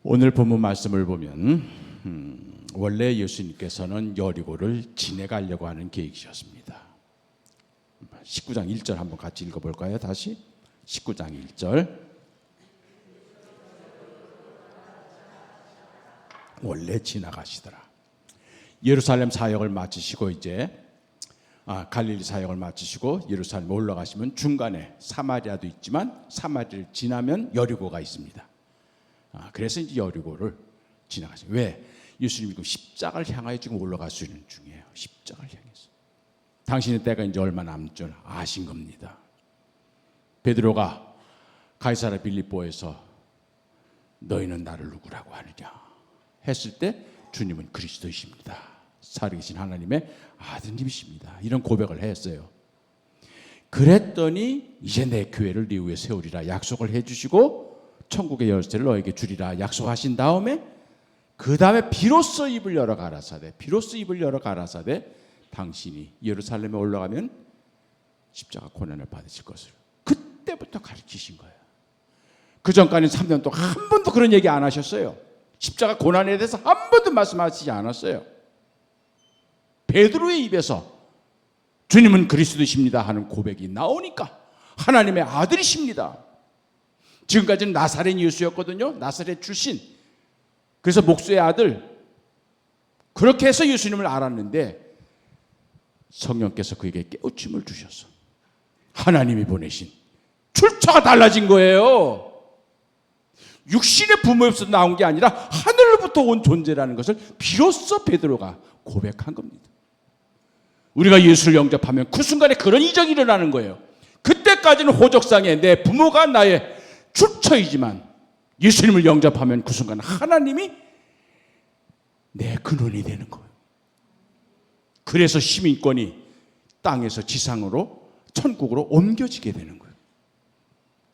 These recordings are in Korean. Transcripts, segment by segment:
오늘 본문 말씀을 보면 원래 예수님께서는 여리고를 지나가려고 하는 계획이셨습니다. 19장 1절 한번 같이 읽어볼까요? 다시 19장 1절. 원래 지나가시더라. 예루살렘 사역을 마치시고 이제 갈릴리 사역을 마치시고 예루살렘에 올라가시면 중간에 사마리아도 있지만 사마리아를 지나면 여리고가 있습니다. 그래서 이제 여리고를 지나가시죠. 왜? 예수님이 지금 십자가를 향하여 지금 올라갈 수 있는 중이에요. 십자가를 향해서. 당신의 때가 이제 얼마 남은 줄 아신 겁니다. 베드로가 가이사랴 빌립보에서 너희는 나를 누구라고 하느냐 했을 때 주님은 그리스도이십니다. 살아계신 하나님의 아드님이십니다. 이런 고백을 했어요. 그랬더니 이제 내 교회를 네 위에 세우리라 약속을 해주시고 천국의 열쇠를 너에게 주리라 약속하신 다음에 그 다음에 비로소 입을 열어 가라사대 당신이 예루살렘에 올라가면 십자가 고난을 받으실 것을 그때부터 가르치신 거예요. 그 전까지는 3년 동안 한 번도 그런 얘기 안 하셨어요. 십자가 고난에 대해서 한 번도 말씀하시지 않았어요. 베드로의 입에서 주님은 그리스도이십니다 하는 고백이 나오니까 하나님의 아들이십니다. 지금까지는 나사렛 예수였거든요. 나사렛 출신. 그래서 목수의 아들. 그렇게 해서 예수님을 알았는데 성령께서 그에게 깨우침을 주셔서 하나님이 보내신 출처가 달라진 거예요. 육신의 부모에서 나온 게 아니라 하늘로부터 온 존재라는 것을 비로소 베드로가 고백한 겁니다. 우리가 예수를 영접하면 그 순간에 그런 이적이 일어나는 거예요. 그때까지는 호적상에 내 부모가 나의 출처이지만 예수님을 영접하면 그 순간 하나님이 내 근원이 되는 거예요. 그래서 시민권이 땅에서 지상으로 천국으로 옮겨지게 되는 거예요.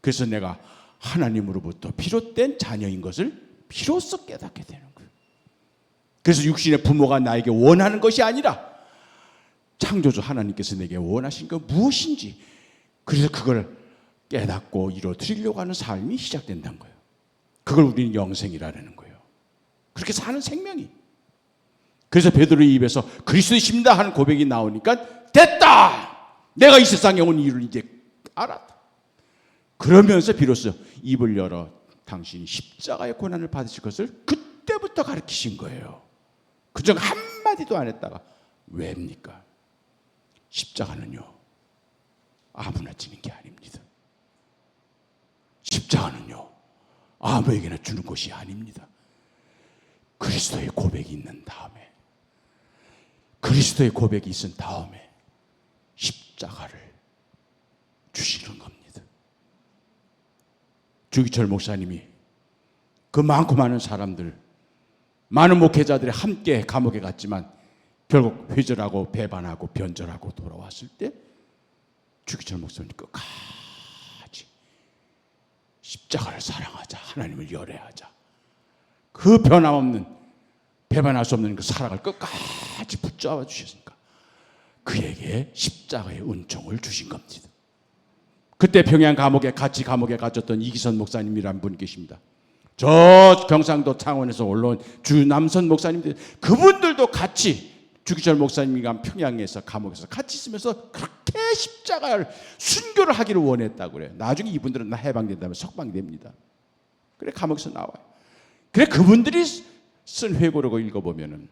그래서 내가 하나님으로부터 비롯된 자녀인 것을 비로소 깨닫게 되는 거예요. 그래서 육신의 부모가 나에게 원하는 것이 아니라 창조주 하나님께서 내게 원하신 것 무엇인지 그래서 그걸 깨닫고 이루어드리려고 하는 삶이 시작된다는 거예요. 그걸 우리는 영생이라는 거예요. 그렇게 사는 생명이. 그래서 베드로의 입에서 그리스도이십니다 하는 고백이 나오니까 됐다! 내가 이 세상에 온 이유를 이제 알았다. 그러면서 비로소 입을 열어 당신이 십자가의 고난을 받으실 것을 그때부터 가르치신 거예요. 그중 한마디도 안 했다가 왜입니까? 십자가는요 아무나 지는 게 아닙니다. 십자가는요 아무에게나 주는 것이 아닙니다. 그리스도의 고백이 있는 다음에 그리스도의 고백이 있은 다음에 십자가를 주시는 겁니다. 주기철 목사님이 그 많고 많은 사람들 많은 목회자들이 함께 감옥에 갔지만 결국 회절하고 배반하고 변절하고 돌아왔을 때 주기철 목사님 끝까지 십자가를 사랑하자 하나님을 열애하자 그 변함없는 배반할 수 없는 그 사랑을 끝까지 붙잡아 주셨으니까 그에게 십자가의 은총을 주신 겁니다. 그때 평양 감옥에 같이 감옥에 갇혔던 이기선 목사님이라는 분이 계십니다. 저 경상도 창원에서 올라온 주남선 목사님들 그분들도 같이 주기철 목사님과 평양에서 감옥에서 같이 있으면서 그렇게 십자가를 순교를 하기를 원했다고 그래요. 나중에 이분들은 다 해방된다면 석방됩니다. 그래 감옥에서 나와요. 그래 그분들이 쓴 회고록을 읽어보면은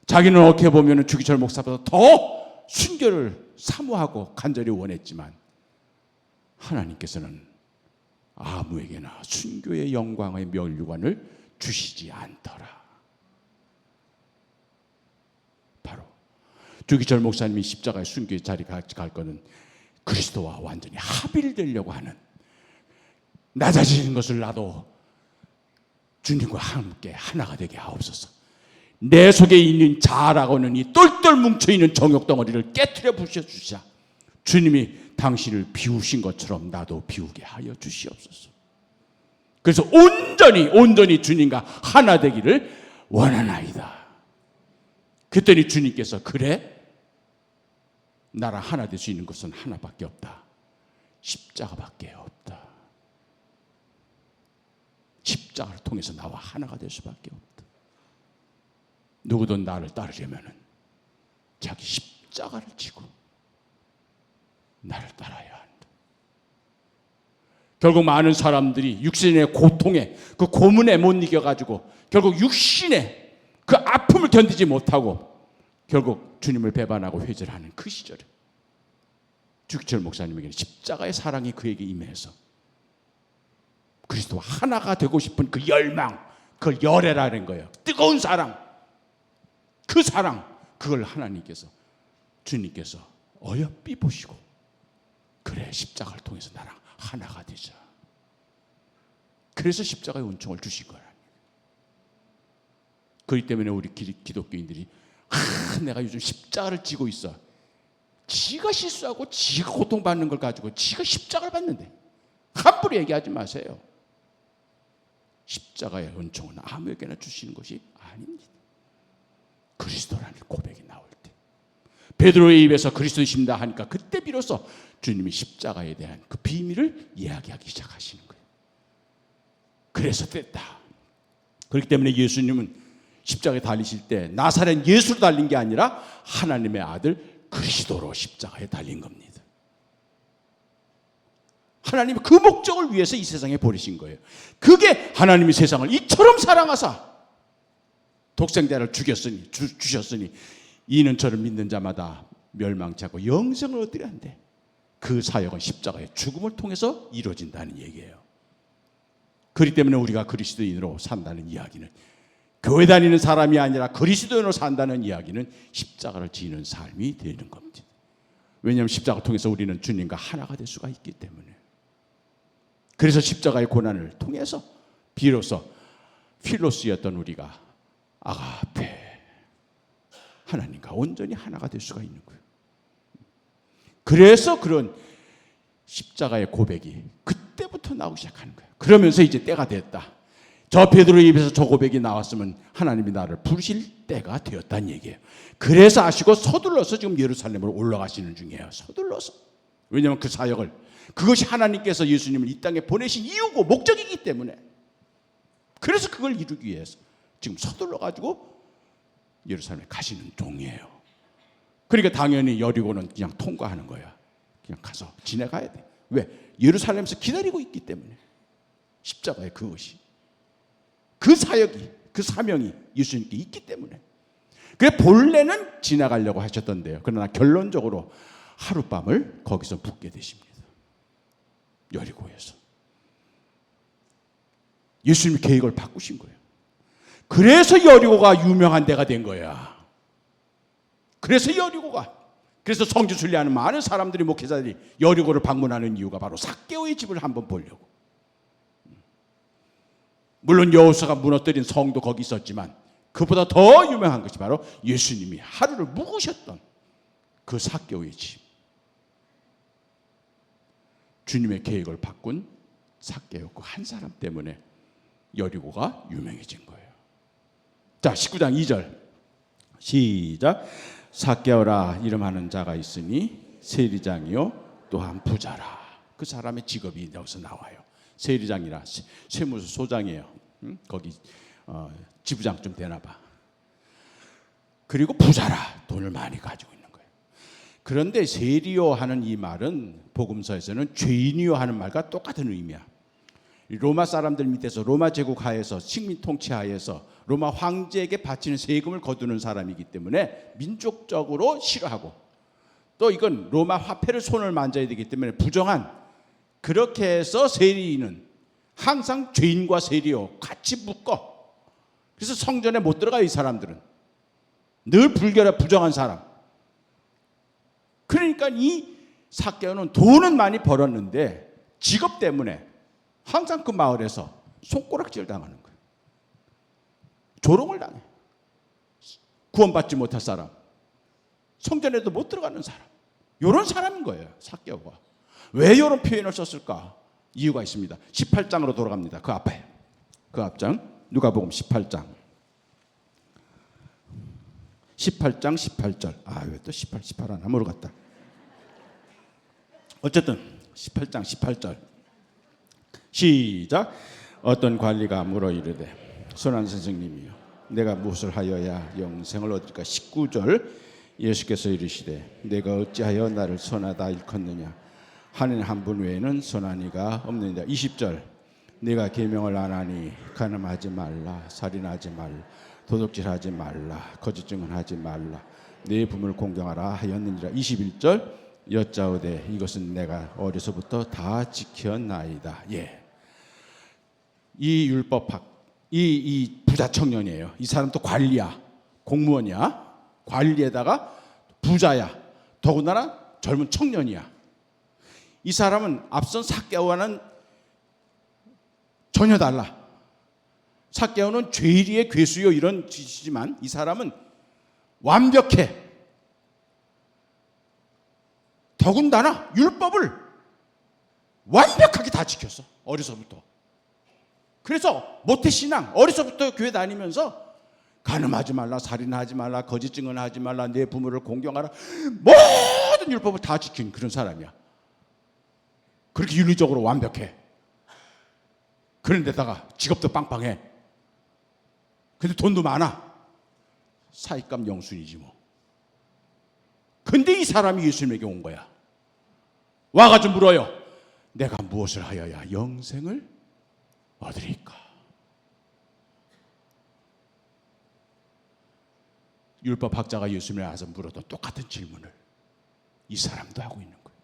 자기는 어떻게 보면은 주기철 목사보다 더 순교를 사모하고 간절히 원했지만 하나님께서는 아무에게나 순교의 영광의 면류관을 주시지 않더라. 바로 주기철 목사님이 십자가의 순교의 자리에 갈 거는 그리스도와 완전히 합일되려고 하는 낮아지는 것을 나도 주님과 함께 하나가 되게 하옵소서. 내 속에 있는 자아라고는 이 똘똘 뭉쳐있는 정욕덩어리를 깨트려 부셔주시자. 주님이 당신을 비우신 것처럼 나도 비우게 하여 주시옵소서. 그래서 온전히 주님과 하나 되기를 원하나이다. 그랬더니 주님께서 그래? 나랑 하나 될 수 있는 것은 하나밖에 없다. 십자가밖에 없다. 십자가. 십자가를 통해서 나와 하나가 될 수밖에 없다. 누구든 나를 따르려면 자기 십자가를 지고 나를 따라야 한다. 결국 많은 사람들이 육신의 고통에, 그 고문에 못 이겨가지고 결국 육신의 그 아픔을 견디지 못하고 결국 주님을 배반하고 회절하는 그 시절에 주기철 목사님에게는 십자가의 사랑이 그에게 임해서 그리스도와 하나가 되고 싶은 그 열망, 그걸 열애라는 거예요. 뜨거운 사랑, 그 사랑, 그걸 하나님께서, 주님께서 어여삐 보시고 그래, 십자가를 통해서 나랑 하나가 되자. 그래서 십자가의 은총을 주신 거라. 그렇기 때문에 우리 기독교인들이 내가 요즘 십자가를 지고 있어. 지가 실수하고 지가 고통받는 걸 가지고 지가 십자가를 받는데 함부로 얘기하지 마세요. 십자가의 은총은 아무에게나 주시는 것이 아닙니다. 그리스도라는 고백이 나올 때, 베드로의 입에서 그리스도이십니다 하니까 그때 비로소 주님이 십자가에 대한 그 비밀을 이야기하기 시작하시는 거예요. 그래서 됐다. 그렇기 때문에 예수님은 십자가에 달리실 때 나사렛 예수로 달린 게 아니라 하나님의 아들 그리스도로 십자가에 달린 겁니다. 하나님이 그 목적을 위해서 이 세상에 보내신 거예요. 그게 하나님이 세상을 이처럼 사랑하사 독생자를 주셨으니 이는 저를 믿는 자마다 멸망치 않고 영생을 얻으려 한대. 그 사역은 십자가의 죽음을 통해서 이루어진다는 얘기예요. 그렇기 때문에 우리가 그리스도인으로 산다는 이야기는, 교회 다니는 사람이 아니라 그리스도인으로 산다는 이야기는 십자가를 지는 삶이 되는 겁니다. 왜냐하면 십자가를 통해서 우리는 주님과 하나가 될 수가 있기 때문에. 그래서 십자가의 고난을 통해서 비로소 필로스였던 우리가 아가페, 하나님과 온전히 하나가 될 수가 있는 거예요. 그래서 그런 십자가의 고백이 그때부터 나오기 시작하는 거예요. 그러면서 이제 때가 됐다. 저 베드로의 입에서 저 고백이 나왔으면 하나님이 나를 부르실 때가 되었다는 얘기예요. 그래서 아시고 서둘러서 지금 예루살렘으로 올라가시는 중이에요. 서둘러서. 왜냐하면 그 사역을, 그것이 하나님께서 예수님을 이 땅에 보내신 이유고 목적이기 때문에, 그래서 그걸 이루기 위해서 지금 서둘러 가지고 예루살렘에 가시는 중이에요. 그러니까 당연히 여리고는 그냥 통과하는 거야. 그냥 가서 지나가야 돼. 왜? 예루살렘에서 기다리고 있기 때문에. 십자가의 그것이, 그 사역이, 그 사명이 예수님께 있기 때문에. 그래 본래는 지나가려고 하셨던데요. 그러나 결론적으로 하룻밤을 거기서 묵게 되십니다. 여리고에서. 예수님이 계획을 바꾸신 거예요. 그래서 여리고가 유명한 데가 된 거야. 그래서 여리고가, 그래서 성지 순례하는 많은 사람들이, 목회자들이 여리고를 방문하는 이유가 바로 삭개오의 집을 한번 보려고. 물론 여호수아가 무너뜨린 성도 거기 있었지만 그보다 더 유명한 것이 바로 예수님이 하루를 묵으셨던 그 삭개오의 집. 주님의 계획을 바꾼 삭개오 그 한 사람 때문에 여리고가 유명해진 거예요. 자, 19장 2절 시작. 삭개오라 이름하는 자가 있으니 세리장이요 또한 부자라. 그 사람의 직업이 여기서 나와요. 세리장이라 세무서 소장이에요. 거기 지부장 좀 되나 봐. 그리고 부자라, 돈을 많이 가지고 있는 거예요. 그런데 세리요 하는 이 말은 복음서에서는 죄인이요 하는 말과 똑같은 의미야. 로마 사람들 밑에서, 로마 제국 하에서, 식민 통치 하에서 로마 황제에게 바치는 세금을 거두는 사람이기 때문에 민족적으로 싫어하고, 또 이건 로마 화폐를 손을 만져야 되기 때문에 부정한, 그렇게 해서 세리는 항상 죄인과 세리요 같이 묶어. 그래서 성전에 못 들어가요. 이 사람들은 늘 불결한 부정한 사람. 그러니까 이 삭개오는 돈은 많이 벌었는데 직업 때문에 항상 그 마을에서 손가락질 당하는 거예요. 조롱을 당해. 구원받지 못할 사람, 성전에도 못 들어가는 사람, 이런 사람인 거예요. 삭개오가. 왜 이런 표현을 썼을까? 이유가 있습니다. 18장으로 돌아갑니다. 그 앞에, 그 앞장, 누가복음 18장 18절. 왜 또 18 하나 모르겠다. 어쨌든 18장 18절 시작. 어떤 관리가 물어 이르되 선한 선생님이여 내가 무엇을 하여야 영생을 얻을까? 19절 예수께서 이르시되 내가 어찌하여 나를 선하다 일컫느냐 하나님 한 분 외에는 선한 이가 없느니라. 20절 내가 계명을 안 하니 간음하지 말라, 살인하지 말라, 도둑질하지 말라, 거짓 증언하지 말라, 내 부모를 공경하라 하였느니라. 21절 여짜오되 이것은 내가 어려서부터 다 지켰나이다. 예. 이 율법학 이 부자 청년이에요. 이 사람도 관리야, 공무원이야, 관리에다가 부자야, 더군다나 젊은 청년이야. 이 사람은 앞선 삭개오와는 전혀 달라. 삭개오는 죄리의 괴수요 이런 짓이지만 이 사람은 완벽해. 더군다나 율법을 완벽하게 다 지켰어. 어려서부터. 그래서 모태신앙, 어려서부터 교회 다니면서 간음하지 말라, 살인하지 말라, 거짓 증언하지 말라, 내 부모를 공경하라, 모든 율법을 다 지킨 그런 사람이야. 그렇게 윤리적으로 완벽해. 그런데다가 직업도 빵빵해. 근데 돈도 많아. 사익감 영순이지 뭐. 근데 이 사람이 예수님에게 온 거야. 와가지고 물어요. 내가 무엇을 하여야 영생을 얻으리까? 율법학자가 예수님에 와서 물어도 똑같은 질문을 이 사람도 하고 있는 거예요.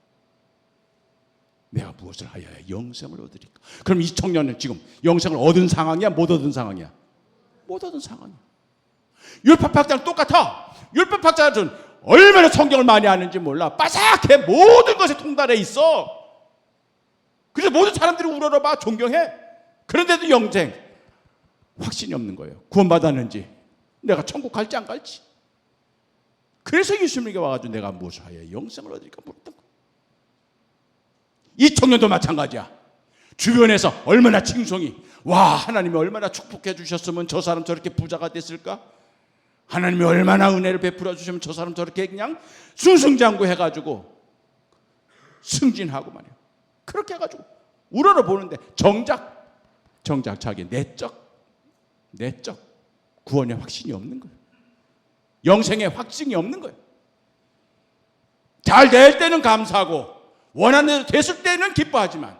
내가 무엇을 하여야 영생을 얻으리까? 그럼 이 청년은 지금 영생을 얻은 상황이야? 못 얻은 상황이야? 못 얻은 상황이야. 율법학자는 똑같아. 율법학자는 얼마나 성경을 많이 아는지 몰라. 빠삭해. 모든 것에 통달해 있어. 그래서 모든 사람들이 우러러봐 존경해. 그런데도 영생 확신이 없는 거예요. 구원받았는지, 내가 천국 갈지 안 갈지. 그래서 예수님에게 와가지고 내가 무엇을 하여 영생을 얻으리까 물었던 거예요. 이 청년도 마찬가지야. 주변에서 얼마나 칭송이, 와 하나님이 얼마나 축복해 주셨으면 저 사람 저렇게 부자가 됐을까? 하나님이 얼마나 은혜를 베풀어 주시면 저 사람 저렇게 그냥 승승장구 해가지고 승진하고 말이야. 그렇게 해가지고 우러러 보는데 정작 자기 내적 구원의 확신이 없는 거예요. 영생의 확신이 없는 거예요. 잘 될 때는 감사하고 원하는 대로 됐을 때는 기뻐하지만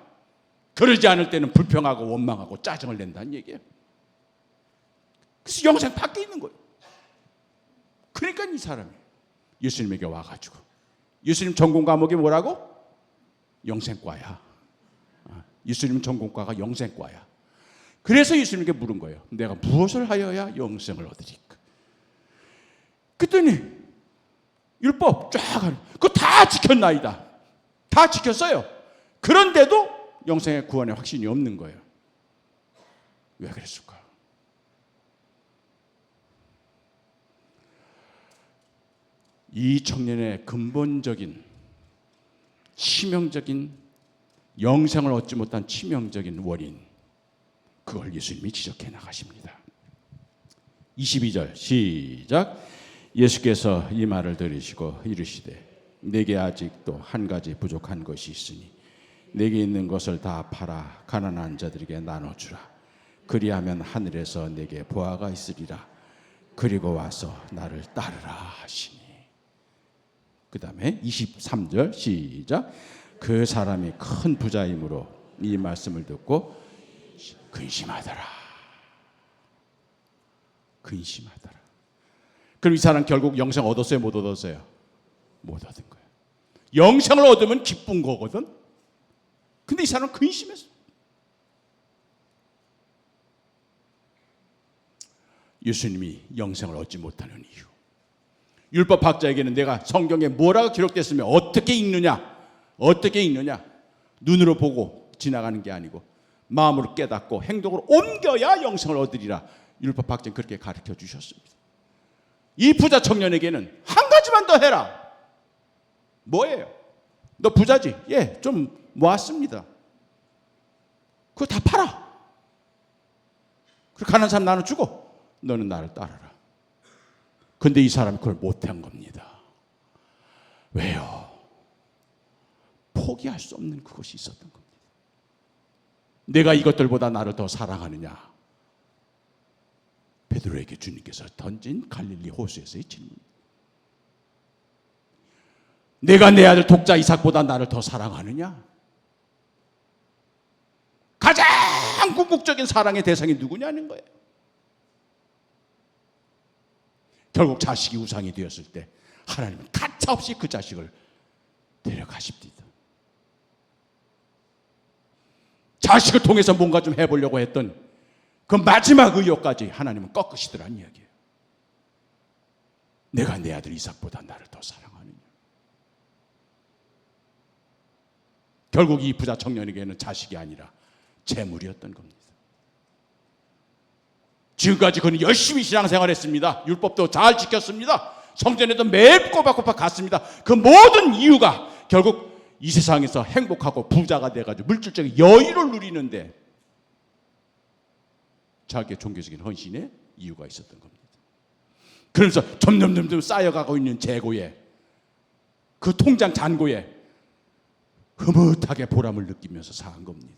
그러지 않을 때는 불평하고 원망하고 짜증을 낸다는 얘기예요. 그래서 영생 밖에 있는 거예요. 그러니까 이 사람이 예수님에게 와가지고, 예수님 전공 과목이 뭐라고? 영생과야. 예수님 전공과가 영생과야. 그래서 예수님께 물은 거예요. 내가 무엇을 하여야 영생을 얻으리까? 그랬더니 율법 쫙 하는, 그거 다 지켰나이다. 다 지켰어요. 그런데도 영생의 구원의 확신이 없는 거예요. 왜 그랬을까? 이 청년의 근본적인 치명적인 영생을 얻지 못한 치명적인 원인, 그걸 예수님이 지적해 나가십니다. 22절 시작. 예수께서 이 말을 들으시고 이르시되 내게 아직도 한 가지 부족한 것이 있으니 내게 있는 것을 다 팔아 가난한 자들에게 나눠주라. 그리하면 하늘에서 내게 보화가 있으리라. 그리고 와서 나를 따르라 하시니. 그 다음에 23절 시작. 그 사람이 큰 부자이므로 이 말씀을 듣고 근심하더라. 근심하더라. 그럼 이 사람 결국 영생 얻었어요? 못 얻었어요? 못 얻은 거예요. 영생을 얻으면 기쁜 거거든. 근데 이 사람은 근심했어. 예수님이 영생을 얻지 못하는 이유. 율법학자에게는 내가 성경에 뭐라고 기록됐으면 어떻게 읽느냐, 어떻게 읽느냐, 눈으로 보고 지나가는 게 아니고 마음으로 깨닫고 행동으로 옮겨야 영생을 얻으리라. 율법학자는 그렇게 가르쳐 주셨습니다. 이 부자 청년에게는 한 가지만 더 해라. 뭐예요? 너 부자지? 예, 좀 모았습니다. 그거 다 팔아. 그리고 가난한 사람 나눠주고 너는 나를 따르라. 근데 이 사람이 그걸 못한 겁니다. 왜요? 포기할 수 없는 그것이 있었던 겁니다. 내가 이것들보다 나를 더 사랑하느냐? 베드로에게 주님께서 던진 갈릴리 호수에서의 질문. 내가 내 아들 독자 이삭보다 나를 더 사랑하느냐? 가장 궁극적인 사랑의 대상이 누구냐는 거예요. 결국 자식이 우상이 되었을 때 하나님은 가차없이 그 자식을 데려가십니다. 자식을 통해서 뭔가 좀 해보려고 했던 그 마지막 의욕까지 하나님은 꺾으시더란 이야기예요. 내가 내 아들 이삭보다 나를 더 사랑하느냐. 결국 이 부자 청년에게는 자식이 아니라 재물이었던 겁니다. 지금까지 그는 열심히 신앙생활했습니다. 율법도 잘 지켰습니다. 성전에도 매일 꼬박꼬박 갔습니다. 그 모든 이유가 결국 이 세상에서 행복하고 부자가 돼가지고 물질적인 여유를 누리는데 자기의 종교적인 헌신에 이유가 있었던 겁니다. 그러면서 점점 쌓여가고 있는 재고에, 그 통장 잔고에 흐뭇하게 보람을 느끼면서 산 겁니다.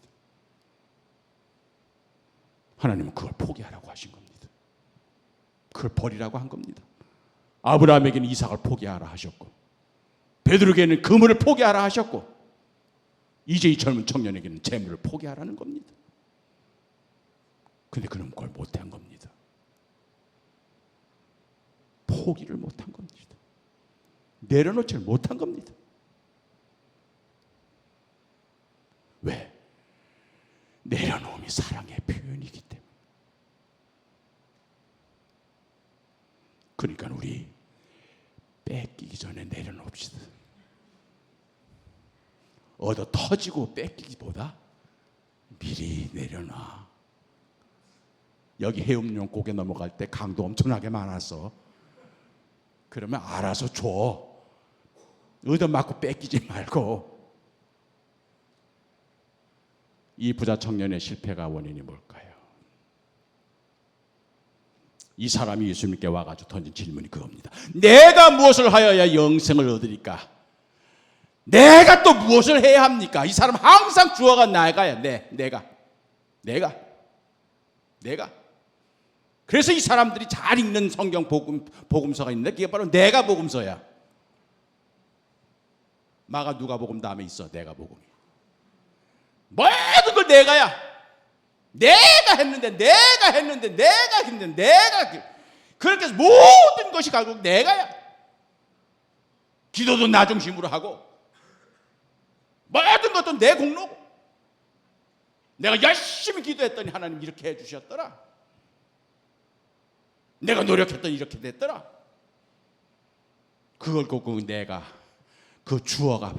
하나님은 그걸 포기하라고 하신 겁니다. 그걸 버리라고 한 겁니다. 아브라함에게는 이삭을 포기하라 하셨고, 베드로에게는 그물을 포기하라 하셨고, 이제 이 젊은 청년에게는 재물을 포기하라는 겁니다. 근데 그는 그걸 못한 겁니다. 포기를 못한 겁니다. 내려놓지를 못한 겁니다. 왜? 내려놓음이 사랑의 표현이기 때문에. 그러니까 우리 뺏기기 전에 내려놓읍시다. 얻어 터지고 뺏기기보다 미리 내려놔. 여기 해운용 고개 넘어갈 때 강도 엄청나게 많았어. 그러면 알아서 줘. 얻어맞고 뺏기지 말고. 이 부자 청년의 실패가 원인이 뭘까요? 이 사람이 예수님께 와가지고 던진 질문이 그겁니다. 내가 무엇을 하여야 영생을 얻으리까? 내가 또 무엇을 해야 합니까? 이 사람 항상 주어가 나가야. 내가. 그래서 이 사람들이 잘 읽는 성경 복음서가 있는데 그게 바로 내가 복음서야. 마가 누가복음 다음에 있어. 내가 복음이. 모든 걸 내가야. 내가 했는데 그렇게 해서 모든 것이 결국 내가야. 기도도 나 중심으로 하고 모든 것도 내 공로고, 내가 열심히 기도했더니 하나님 이렇게 해주셨더라, 내가 노력했더니 이렇게 됐더라. 그걸 꼭 내가, 그 주어가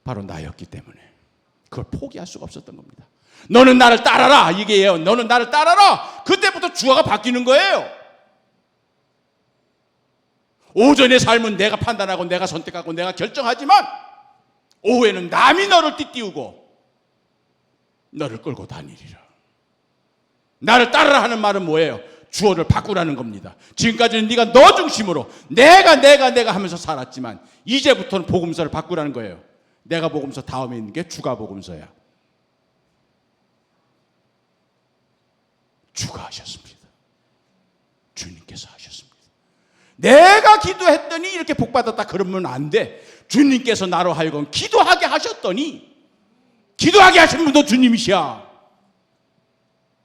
바로 나였기 때문에 그걸 포기할 수가 없었던 겁니다. 너는 나를 따라라, 이게요. 너는 나를 따라라. 그때부터 주어가 바뀌는 거예요. 오전의 삶은 내가 판단하고 내가 선택하고 내가 결정하지만 오후에는 남이 너를 띠띠우고 너를 끌고 다니리라. 나를 따르라 하는 말은 뭐예요? 주어를 바꾸라는 겁니다. 지금까지는 네가 너 중심으로 내가 하면서 살았지만 이제부터는 복음서를 바꾸라는 거예요. 내가 복음서 다음에 있는 게 주가 복음서야. 주가 하셨습니다. 주님께서 하셨습니다. 내가 기도했더니 이렇게 복받았다 그러면 안 돼. 주님께서 나로 하여금 기도하게 하셨더니, 기도하게 하신 분도 주님이시야.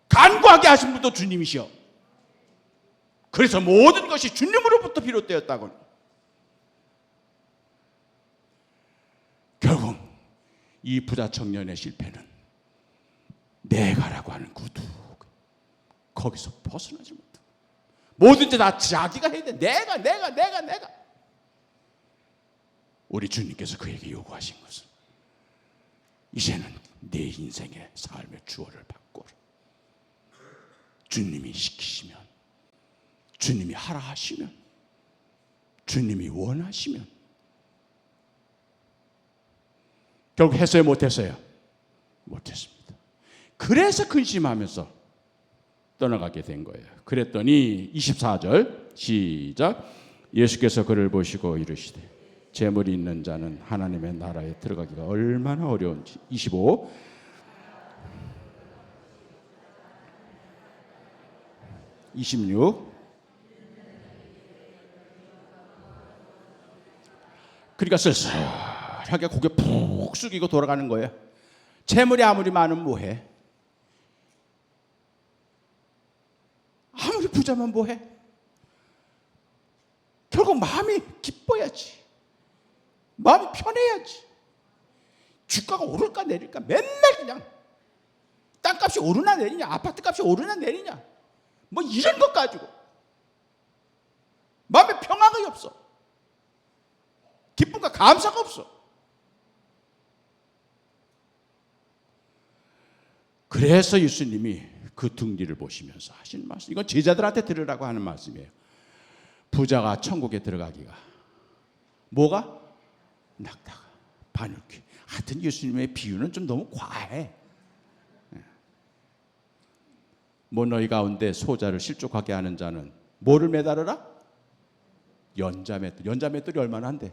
간구하게 하신 분도 주님이시여. 그래서 모든 것이 주님으로부터 비롯되었다고. 결국 이 부자 청년의 실패는 내가라고 하는 구두, 거기서 벗어나지 못해. 뭐든지 다 자기가 해야 돼. 내가. 우리 주님께서 그에게 요구하신 것은 이제는 내 인생의 삶의 주어를 바꿔라. 주님이 시키시면, 주님이 하라 하시면, 주님이 원하시면. 결국 했어요, 못했어요? 못했습니다. 그래서 근심하면서 떠나가게 된 거예요. 그랬더니 24절 시작. 예수께서 그를 보시고 이르시되 재물이 있는 자는 하나님의 나라에 들어가기가 얼마나 어려운지. 25. 26. 그러니까 쓸쓸하게 고개 푹 숙이고 돌아가는 거예요. 재물이 아무리 많으면 뭐해? 아무리 부자면 뭐해? 결국 마음이 기뻐야지. 마음이 편해야지. 주가가 오를까 내릴까 맨날 그냥 땅값이 오르나 내리냐, 아파트값이 오르나 내리냐, 뭐 이런 것 가지고 마음에 평화가 없어. 기쁨과 감사가 없어. 그래서 예수님이 그 등 뒤를 보시면서 하신 말씀, 이건 제자들한테 들으라고 하는 말씀이에요. 부자가 천국에 들어가기가 뭐가? 낙타가 바늘귀. 하여튼 예수님의 비유는 좀 너무 과해. 뭐 너희 가운데 소자를 실족하게 하는 자는 뭐를 매달으라? 연자맷돌. 연자맷돌이 얼마나 한대?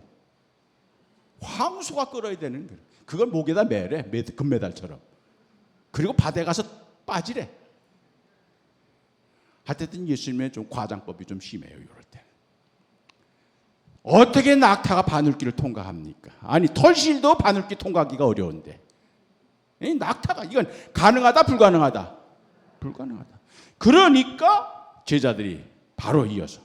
황소가 끌어야 되는 거예요. 그걸 목에다 매래. 금메달처럼. 그리고 바다에 가서 빠지래. 하여튼 예수님의 좀 과장법이 좀 심해요. 이럴 때. 어떻게 낙타가 바늘길을 통과합니까? 아니 털실도 바늘길 통과하기가 어려운데 이 낙타가 이건 가능하다 불가능하다? 불가능하다. 그러니까 제자들이 바로 이어서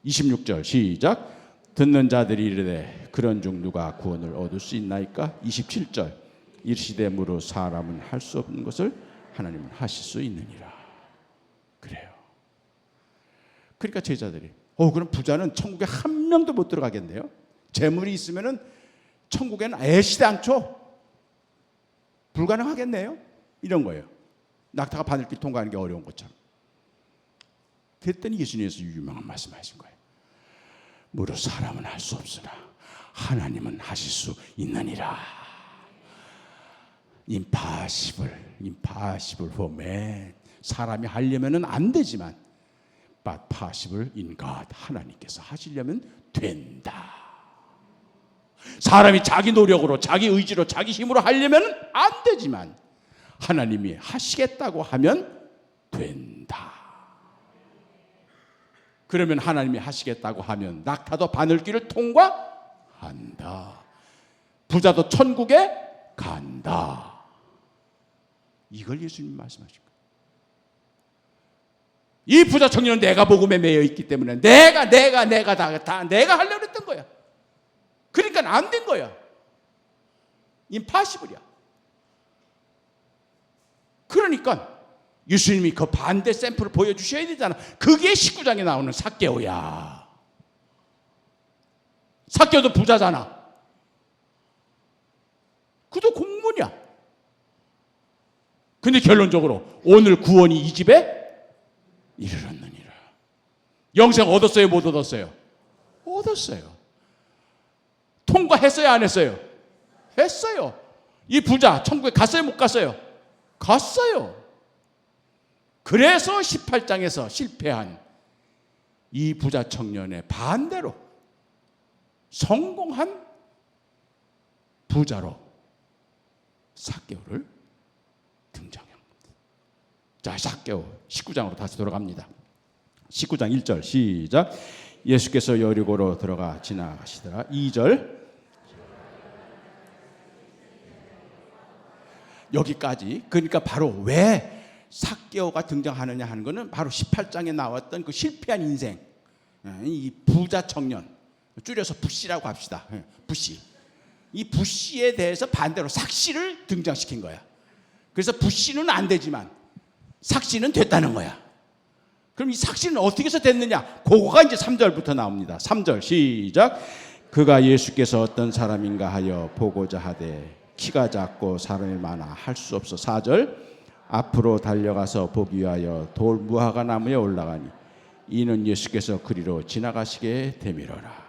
26절 시작. 듣는 자들이 이르되 그런 중 누가 구원을 얻을 수 있나이까? 27절 이르시되 무릇 사람은 할 수 없는 것을 하나님은 하실 수 있느니라. 그래요. 그러니까 제자들이 그럼 부자는 천국에 한 명도 못 들어가겠네요. 재물이 있으면은 천국에는 애시도 않죠. 불가능하겠네요. 이런 거예요. 낙타가 바늘길 통과하는 게 어려운 것처럼. 그랬더니 예수님께서 유명한 말씀하신 거예요. 무릇 사람은 할 수 없으나 하나님은 하실 수 있느니라. Impossible for man. 사람이 하려면은 안 되지만 but possible in God. 하나님께서 하시려면 된다. 사람이 자기 노력으로, 자기 의지로, 자기 힘으로 하려면 안 되지만 하나님이 하시겠다고 하면 된다. 그러면 하나님이 하시겠다고 하면 낙타도 바늘길을 통과한다. 부자도 천국에 간다. 이걸 예수님 말씀하신 거예요. 이 부자 청년은 내가 복음에 매여 있기 때문에 내가 다 내가 하려고 했던 거야. 그러니까 안 된 거야. 임파시블이야. 그러니까 예수님이 그 반대 샘플을 보여주셔야 되잖아. 그게 19장에 나오는 삭개오야. 삭개오도 부자잖아. 그도 공무원이야. 근데 결론적으로 오늘 구원이 이 집에 이르렀느니라. 영생 얻었어요? 못 얻었어요? 얻었어요. 통과했어요? 안 했어요? 했어요. 이 부자 천국에 갔어요? 못 갔어요? 갔어요. 그래서 18장에서 실패한 이 부자 청년의 반대로 성공한 부자로 삭개오를 등장합니다. 자, 삭개오 19장으로 다시 돌아갑니다. 19장 1절 시작. 예수께서 여리고로 들어가 지나가시더라. 2절 여기까지. 그러니까 바로 왜 삭개오가 등장하느냐 하는 것은 바로 18장에 나왔던 그 실패한 인생, 이 부자 청년, 줄여서 부씨라고 합시다. 부씨. 이 부씨에 대해서 반대로 삭씨를 등장시킨 거야. 그래서 부씨는 안 되지만 삭씨는 됐다는 거야. 그럼 이 삭씨는 어떻게 해서 됐느냐? 그거가 이제 3절부터 나옵니다. 3절 시작. 그가 예수께서 어떤 사람인가 하여 보고자 하되 키가 작고 사람이 많아 할 수 없어. 4절 앞으로 달려가서 보기 위하여 돌 무화과 나무에 올라가니 이는 예수께서 그리로 지나가시게 되밀어라.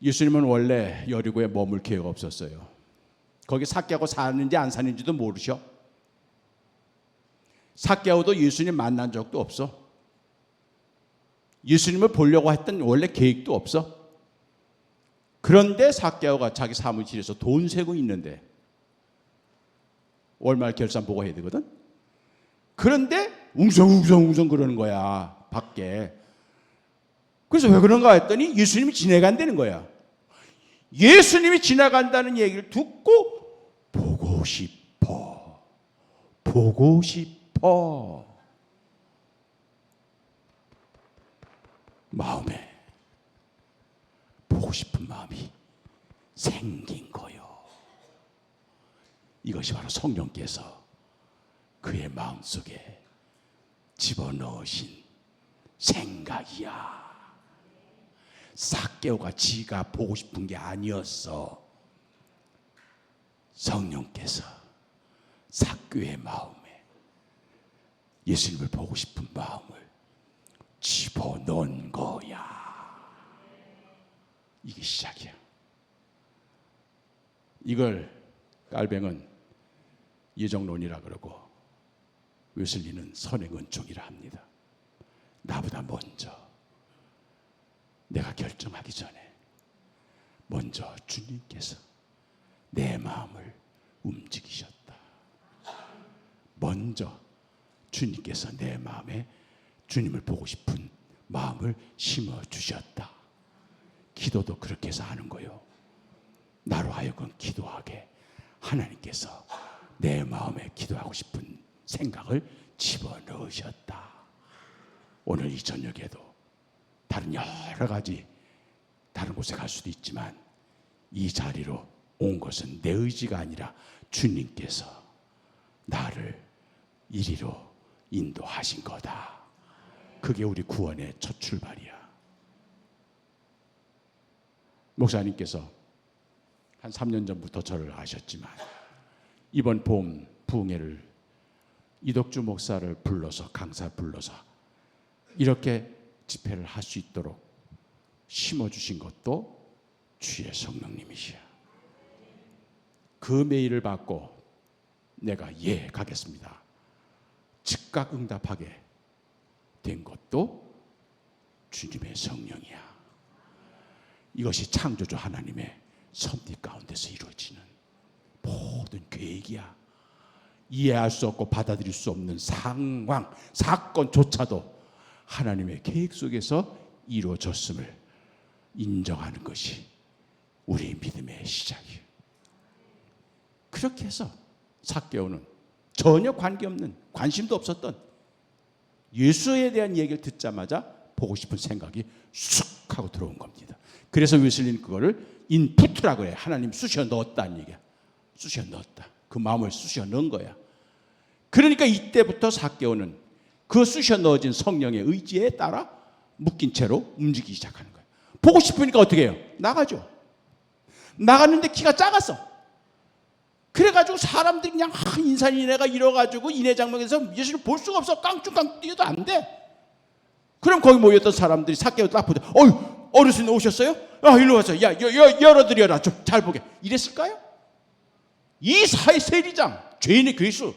예수님은 원래 여리고에 머물 계획 없었어요. 거기 삭개오 사는지 안 사는지도 모르셔. 삭개오도 예수님 만난 적도 없어. 예수님을 보려고 했던 원래 계획도 없어. 그런데 삭개오가 자기 사무실에서 돈 세고 있는데 월말 결산 보고해야 되거든. 그런데 웅성웅성 그러는 거야, 밖에. 그래서 왜 그런가 했더니 예수님이 지나간다는 거야. 예수님이 지나간다는 얘기를 듣고 보고 싶어. 보고 싶어. 마음에 보고 싶은 마음이 생긴 거요. 이것이 바로 성령께서 그의 마음속에 집어넣으신 생각이야. 삭개오가 지가 보고 싶은 게 아니었어. 성령께서 삭개오의 마음에 예수님을 보고 싶은 마음을 집어넣은 거야. 이게 시작이야. 이걸 깔뱅은 예정론이라 그러고 웨슬리는 선행은총이라 합니다. 나보다 먼저, 내가 결정하기 전에 먼저 주님께서 내 마음을 움직이셨다. 먼저 주님께서 내 마음에 주님을 보고 싶은 마음을 심어주셨다. 기도도 그렇게 해서 하는 거예요. 나로 하여금 기도하게 하나님께서 내 마음에 기도하고 싶은 생각을 집어넣으셨다. 오늘 이 저녁에도 다른 여러 가지 다른 곳에 갈 수도 있지만 이 자리로 온 것은 내 의지가 아니라 주님께서 나를 이리로 인도하신 거다. 그게 우리 구원의 첫 출발이야. 목사님께서 한 3년 전부터 저를 아셨지만 이번 봄 부흥회를 이덕주 목사를 불러서, 강사 불러서 이렇게 집회를 할 수 있도록 심어주신 것도 주의 성령님이시야. 그 메일을 받고 내가 예 가겠습니다 즉각 응답하게 된 것도 주님의 성령이야. 이것이 창조주 하나님의 섭리 가운데서 이루어지는 모든 계획이야. 이해할 수 없고 받아들일 수 없는 상황, 사건조차도 하나님의 계획 속에서 이루어졌음을 인정하는 것이 우리 믿음의 시작이에요. 그렇게 해서 삭개오는 전혀 관계없는, 관심도 없었던 예수에 대한 얘기를 듣자마자 보고 싶은 생각이 쑥 하고 들어온 겁니다. 그래서 웨슬리는 그거를 인푸트라고 해. 하나님 쑤셔 넣었다는 얘기야. 쑤셔 넣었다. 그 마음을 쑤셔 넣은 거야. 그러니까 이때부터 삭개오는 그 쑤셔 넣어진 성령의 의지에 따라 묶인 채로 움직이기 시작하는 거예요. 보고 싶으니까 어떻게 해요? 나가죠. 나갔는데 키가 작았어. 그래가지고 사람들이 그냥 인산인해가 이뤄가지고 인해장막에서 예수를 볼 수가 없어. 깡충깡 뛰어도 안 돼. 그럼 거기 모였던 사람들이 삭개오 딱 보자. 어휴, 어르신 오셨어요? 아, 일로 와서 야, 열어드려라. 좀 잘 보게. 이랬을까요? 이 사회 세리장, 죄인의 괴수,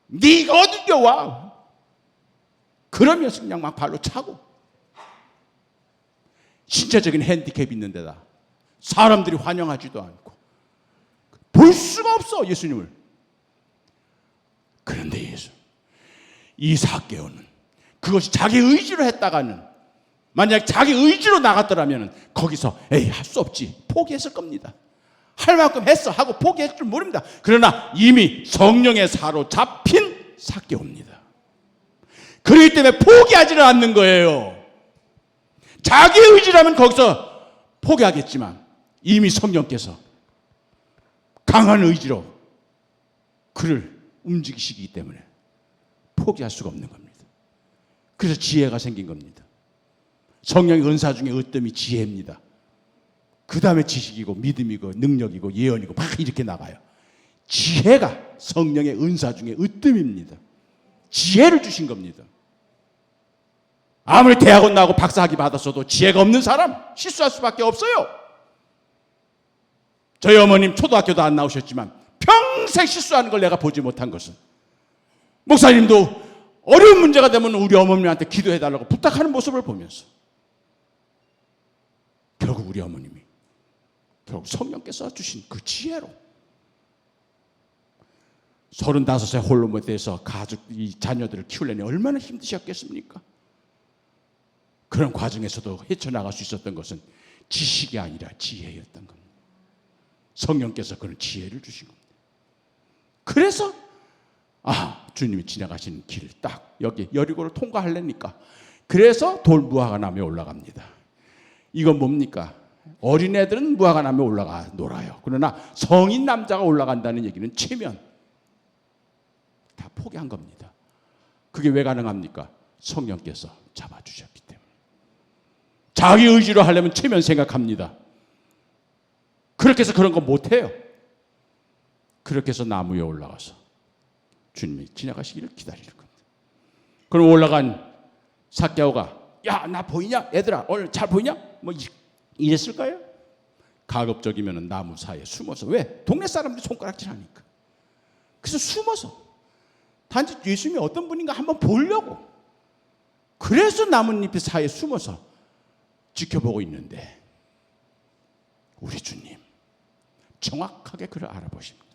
네가 어디 와? 그러면서 그냥 막 발로 차고, 신체적인 핸디캡이 있는 데다 사람들이 환영하지도 않고 볼 수가 없어 예수님을. 그런데 예수, 이 삭개오는 그것이 자기 의지로 했다가는, 만약 자기 의지로 나갔더라면 거기서 에이 할 수 없지 포기했을 겁니다. 할 만큼 했어 하고 포기했을 줄 모릅니다. 그러나 이미 성령의 사로잡힌 삭개오입니다. 그렇기 때문에 포기하지는 않는 거예요. 자기 의지라면 거기서 포기하겠지만 이미 성령께서 강한 의지로 그를 움직이시기 때문에 포기할 수가 없는 겁니다. 그래서 지혜가 생긴 겁니다. 성령의 은사 중에 으뜸이 지혜입니다. 그 다음에 지식이고 믿음이고 능력이고 예언이고 막 이렇게 나가요. 지혜가 성령의 은사 중에 으뜸입니다. 지혜를 주신 겁니다. 아무리 대학원 나오고 박사학위 받았어도 지혜가 없는 사람 실수할 수밖에 없어요. 저희 어머님 초등학교도 안 나오셨지만 평생 실수하는 걸 내가 보지 못한 것은, 목사님도 어려운 문제가 되면 우리 어머님한테 기도해달라고 부탁하는 모습을 보면서 결국 우리 어머님이 결국 성령께서 주신 그 지혜로 35세 홀로 못해서 가족, 이 자녀들을 키우려니 얼마나 힘드셨겠습니까? 그런 과정에서도 헤쳐나갈 수 있었던 것은 지식이 아니라 지혜였던 겁니다. 성령께서 그런 지혜를 주신 겁니다. 그래서 주님이 지나가시는 길 딱 여기 여리고를 통과하려니까 그래서 돌무화과나무에 올라갑니다. 이건 뭡니까? 어린애들은 무화과나무에 올라가 놀아요. 그러나 성인 남자가 올라간다는 얘기는 체면 다 포기한 겁니다. 그게 왜 가능합니까? 성령께서 잡아주셨기 때문에. 자기 의지로 하려면 체면 생각합니다. 그렇게 해서 그런 거 못해요. 그렇게 해서 나무 위에 올라가서 주님이 지나가시기를 기다리는 겁니다. 그럼 올라간 삭개오가 야, 나 보이냐? 얘들아, 오늘 잘 보이냐? 뭐 이랬을까요? 가급적이면 나무 사이에 숨어서. 왜? 동네 사람들이 손가락질 하니까. 그래서 숨어서 단지 예수님이 어떤 분인가 한번 보려고. 그래서 나뭇잎 사이에 숨어서 지켜보고 있는데 우리 주님 정확하게 그를 알아보십니다.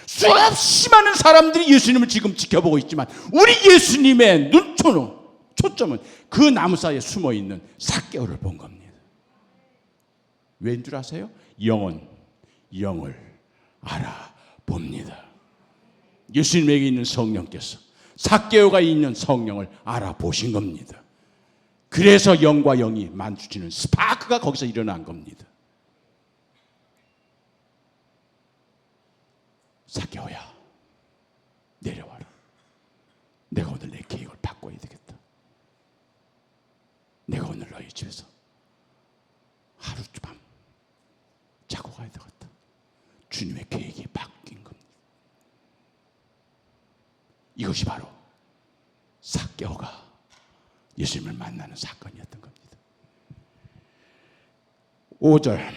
수없이 많은 사람들이 예수님을 지금 지켜보고 있지만 우리 예수님의 초점은 그 나무 사이에 숨어있는 삭개오를 본 겁니다. 왠 줄 아세요? 영을 알아봅니다. 예수님에게 있는 성령께서 삭개오가 있는 성령을 알아보신 겁니다. 그래서 영과 영이 마주치는 스파크가 거기서 일어난 겁니다. 삭개오야, 내려와라. 내가 오늘 내 계획을 바꿔야 되겠다. 내가 오늘 너희 집에서 하룻밤 자고 가야 되겠다. 주님의 계획이 바뀐 겁니다. 이것이 바로 삭개오가 예수님을 만나는 사건이었던 겁니다. 5절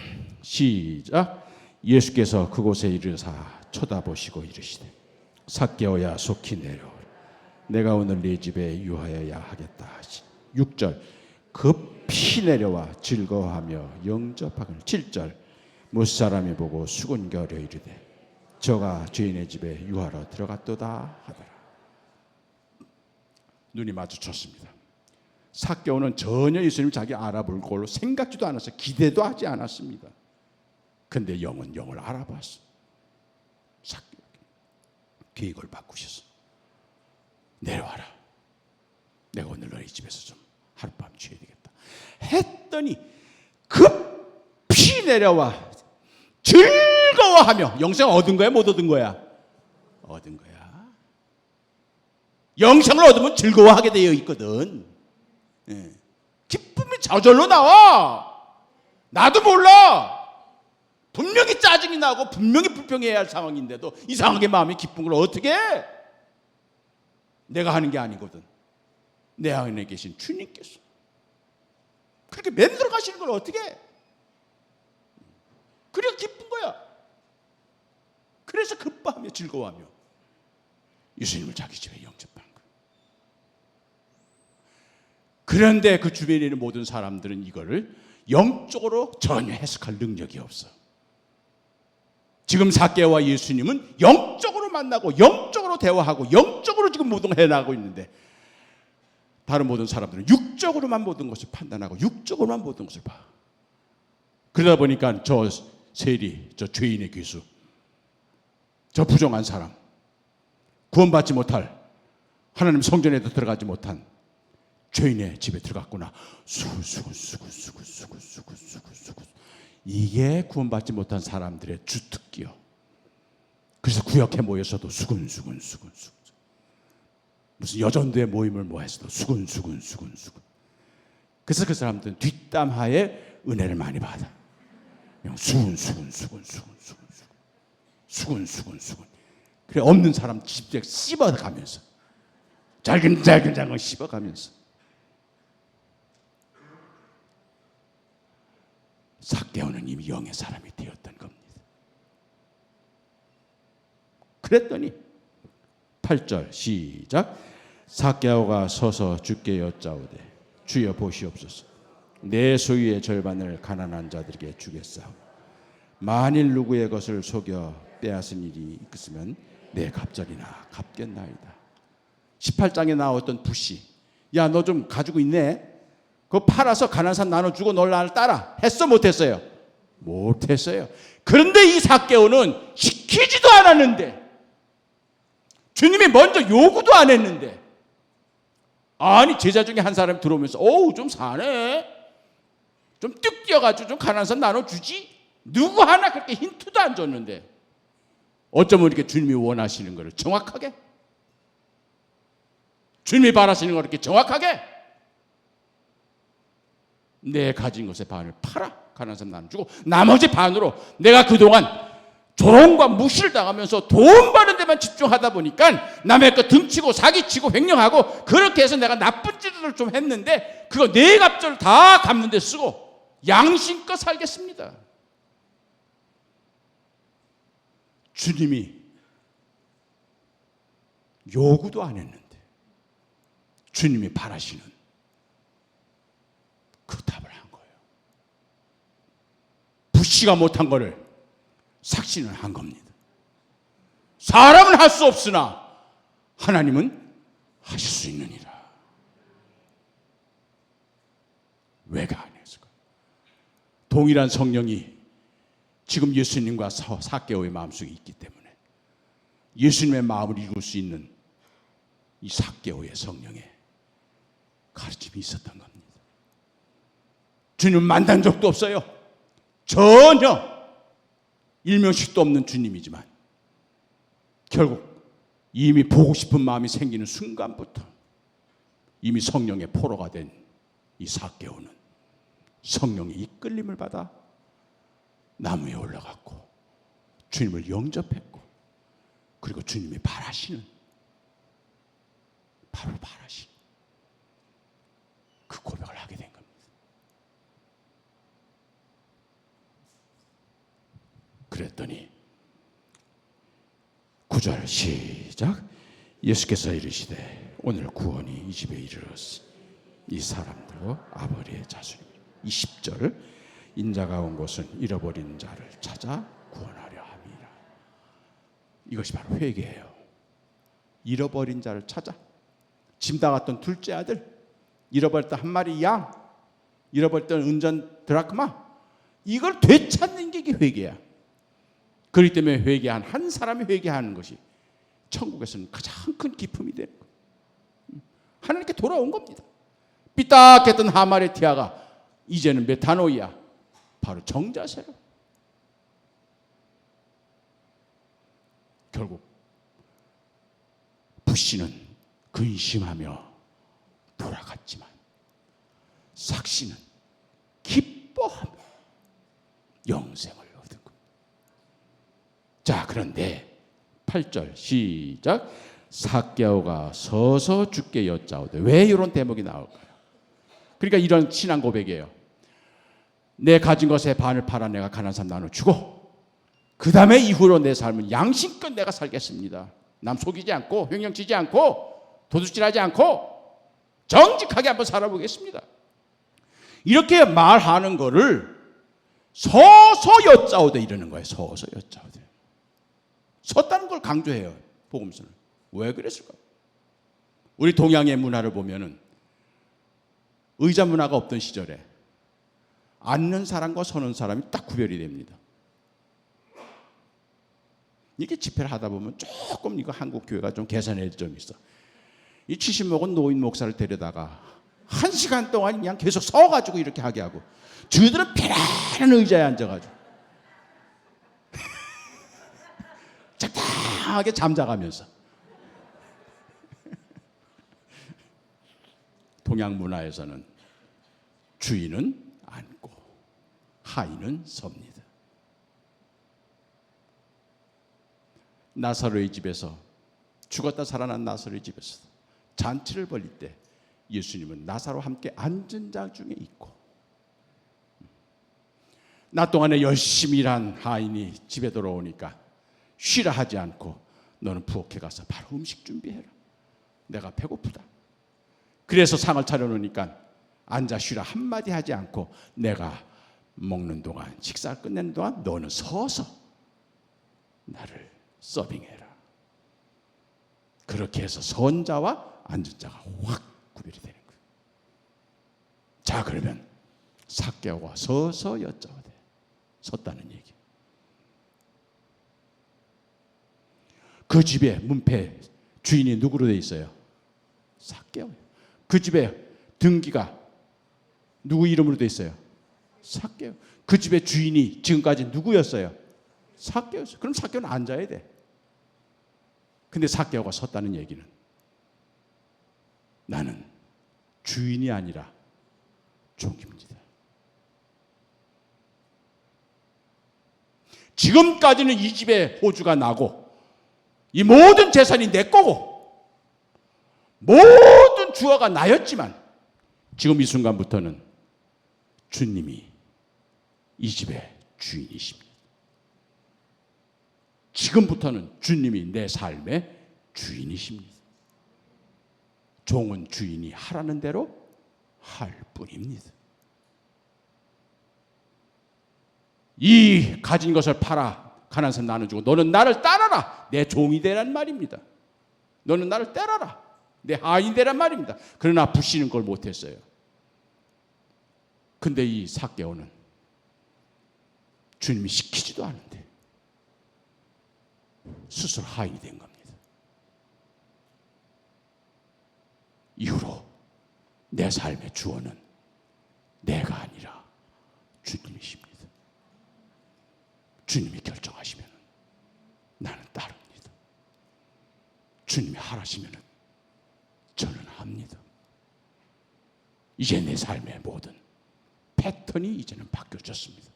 시작. 예수께서 그곳에 이르사 쳐다보시고 이르시되 삭개오야 속히 내려오라. 내가 오늘 네 집에 유하여야 하겠다 하시. 6절 급히 내려와 즐거워하며 영접하거늘. 7절 무사람이 보고 수군거려 이르되 저가 죄인의 집에 유하러 들어갔도다 하더라. 눈이 마주쳤습니다. 삭개오는 전혀 예수님 자기 알아볼 걸로 생각지도 않았어요. 기대도 하지 않았습니다. 근데 영은 영을 알아봤어. 삭개오 계획을 바꾸셨어. 내려와라. 내가 오늘 너희 집에서 좀 하룻밤 쉬어야 되겠다 했더니 급히 내려와 즐거워하며. 영생 얻은 거야 못 얻은 거야? 얻은 거야. 영생을 얻으면 즐거워하게 되어 있거든. 기쁨이 저절로 나와. 나도 몰라. 분명히 짜증이 나고 분명히 불평해야 할 상황인데도 이상하게 마음이 기쁜 걸 어떻게 해? 내가 하는 게 아니거든. 내 안에 계신 주님께서 그렇게 만들어 가시는 걸 어떻게 해? 그래야 기쁜 거야. 그래서 기뻐하며 즐거워하며 예수님을 자기 집에 영접한 거야. 그런데 그 주변에 있는 모든 사람들은 이거를 영적으로 전혀 해석할 능력이 없어. 지금 삭개오와 예수님은 영적으로 만나고 영적으로 대화하고 영적으로 지금 모든 걸 해나가고 있는데 다른 모든 사람들은 육적으로만 모든 것을 판단하고 육적으로만 모든 것을 봐. 그러다 보니까 저 세리, 저 죄인의 귀수, 저 부정한 사람, 구원받지 못할, 하나님 성전에도 들어가지 못한 죄인의 집에 들어갔구나. 수군. 이게 구원받지 못한 사람들의 주특기요. 그래서 구역에 모여서도 수군. 무슨 여전도의 모임을 모아서도 수군. 그래서 그 사람들은 뒷담화에 은혜를 많이 받아. 그냥 수군. 그래 없는 사람 집에 씹어가면서 잘근잘근 씹어가면서 삭개오는 이미 영의 사람이 되었던 겁니다. 그랬더니 8절 시작. 삭개오가 서서 주께 여짜오되 주여 보시옵소서. 내 소유의 절반을 가난한 자들에게 주겠사오. 만일 누구의 것을 속여 빼앗은 일이 있으면 내 갑절이나 갚겠나이다. 18장에 나왔던 붓이, 야, 너 좀 가지고 있네. 그거 팔아서 가난한 사람 나눠주고 널 나를 따라. 했어, 못했어요? 못했어요. 그런데 이 삭개오는 시키지도 않았는데, 주님이 먼저 요구도 안 했는데, 아니 제자 중에 한 사람이 들어오면서 어우 좀 사네, 좀 뚝 뛰어가지고 좀 가난한 사람 나눠주지, 누구 하나 그렇게 힌트도 안 줬는데 어쩌면 이렇게 주님이 원하시는 것을 정확하게, 주님이 바라시는 걸 이렇게 정확하게, 내 가진 것의 반을 팔아 가난한 사람 나눠주고 나머지 반으로 내가 그동안 조롱과 무시를 당하면서 돈 버는 데만 집중하다 보니까 남의 거 등치고 사기치고 횡령하고 그렇게 해서 내가 나쁜 짓을 좀 했는데 그거 내 갑절 다 갚는 데 쓰고 양심껏 살겠습니다. 주님이 요구도 안 했는데 주님이 바라시는 그 답을 한 거예요. 부씨가 못한 거를 삭신은 한 겁니다. 사람은 할 수 없으나 하나님은 하실 수 있느니라. 왜가 아니었을까? 동일한 성령이 지금 예수님과 삭개오의 마음속에 있기 때문에 예수님의 마음을 이룰 수 있는 이 삭개오의 성령의 가르침이 있었던 겁니다. 주님 만난 적도 없어요. 전혀 일명식도 없는 주님이지만 결국 이미 보고 싶은 마음이 생기는 순간부터 이미 성령의 포로가 된 이 삭개오는 성령의 이끌림을 받아 나무에 올라갔고 주님을 영접했고 그리고 주님이 바라시는, 바로 바라시는 그 고백을 하게 된 겁니다. 그랬더니 9절 시작. 예수께서 이르시되 오늘 구원이 이 집에 이르렀으니 이 사람들로 아버지의 자손이니. 20절 인자가 온 곳은 잃어버린 자를 찾아 구원하려 함이라. 이것이 바로 회개예요. 잃어버린 자를 찾아. 짐 다갔던 둘째 아들, 잃어버렸던 한 마리 양, 잃어버렸던 은전 드라크마, 이걸 되찾는 게 회개야. 그렇기 때문에 회개한 한 사람이 회개하는 것이 천국에서는 가장 큰 기쁨이 되는 거예요. 하나님께 돌아온 겁니다. 삐딱했던 하말의 티아가 이제는 메타노이야, 바로 정자세로. 결국 부씨는 근심하며 돌아갔지만 삭씨는 기뻐하며 영생을 얻은 겁니다. 자, 그런데 8절 시작. 삭개오가 서서 주께 여짜오되. 왜 이런 대목이 나올까요? 그러니까 이런 신앙 고백이에요. 내 가진 것의 반을 팔아 내가 가난한 사람 나눠주고 그 다음에 이후로 내 삶은 양심껏 내가 살겠습니다. 남 속이지 않고 횡령치지 않고 도둑질하지 않고 정직하게 한번 살아보겠습니다. 이렇게 말하는 거를 서서 여짜오되 이러는 거예요. 서서 여짜오되. 섰다는 걸 강조해요. 복음서는. 왜 그랬을까요? 우리 동양의 문화를 보면은 의자 문화가 없던 시절에 앉는 사람과 서는 사람이 딱 구별이 됩니다. 이게 집회를 하다 보면 조금 이거 한국 교회가 좀 개선해야 될 점이 있어. 이 70 먹은 노인 목사를 데려다가 1시간 동안 그냥 계속 서가지고 이렇게 하게 하고 주들은 편안한 의자에 앉아가지고 적당하게 잠자가면서. 동양 문화에서는 주인은 앉고 하인은 섭니다. 나사로의 집에서, 죽었다 살아난 나사로의 집에서 잔치를 벌릴 때 예수님은 나사로와 함께 앉은 자 중에 있고, 낮 동안에 열심히 일한 하인이 집에 돌아오니까 쉬라 하지 않고 너는 부엌에 가서 바로 음식 준비해라. 내가 배고프다. 그래서 상을 차려놓으니까 앉아 쉬라 한마디 하지 않고 내가 먹는 동안, 식사를 끝내는 동안 너는 서서 나를 서빙해라. 그렇게 해서 선자와 앉은 자가 확 구별이 되는 거예요. 자, 그러면 삭개오가 서서 여짜오되, 섰다는 얘기. 그 집에 문패 주인이 누구로 돼 있어요? 삭개오. 그 집에 등기가 누구 이름으로 돼 있어요? 삭개오. 그 집의 주인이 지금까지 누구였어요? 삭개오였어요. 그럼 삭개오는 앉아야 돼. 근데 삭개오가 섰다는 얘기는 나는 주인이 아니라 종입니다. 지금까지는 이 집에 호주가 나고 이 모든 재산이 내 거고 모든 주어가 나였지만 지금 이 순간부터는 주님이 이 집의 주인이십니다. 지금부터는 주님이 내 삶의 주인이십니다. 종은 주인이 하라는 대로 할 뿐입니다. 이 가진 것을 팔아 가난한 사람 나눠주고 너는 나를 따라라, 내 종이 되란 말입니다. 너는 나를 따라라, 내 하인이 되란 말입니다. 그러나 부시는 걸 못했어요. 근데 이 삭개오는 주님이 시키지도 않은데 스스로 하인이 된 겁니다. 이후로 내 삶의 주어는 내가 아니라 주님이십니다. 주님이 결정하시면 나는 따릅니다. 주님이 하라시면 저는 합니다. 이제 내 삶의 모든 패턴이 이제는 바뀌어졌습니다.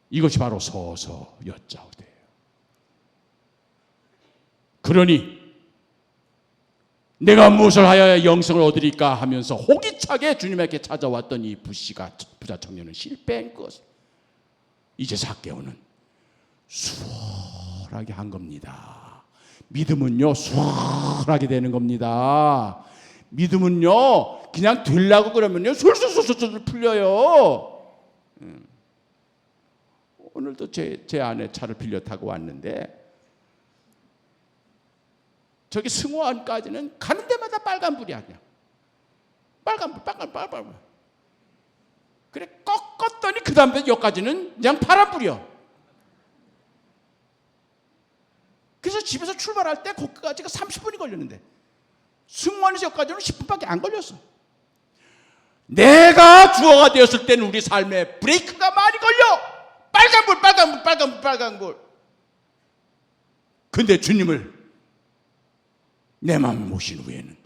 이것이 바로 서서 여짜오되예요. 그러니 내가 무엇을 하여야 영생을 얻으리까 하면서 호기차게 주님에게 찾아왔던 이 부자 청년은 실패한 것을 이제 삭개오는 수월하게 한 겁니다. 믿음은요, 수월하게 되는 겁니다. 믿음은요, 그냥 되려고 그러면요, 술술술술 풀려요. 오늘도 제 아내 차를 빌려 타고 왔는데 저기 승호안까지는 가는 데마다 빨간불이야. 그냥 빨간불. 그래 꺾었더니 그 다음에 여기까지는 그냥 파란불이야. 그래서 집에서 출발할 때 거기까지가 30분이 걸렸는데 승호안에서 여기까지는 10분밖에 안 걸렸어. 내가 주어가 되었을 때는 우리 삶에 브레이크가 많이 걸려. 빨간불. 근데 주님을 내 마음에 모신 후에는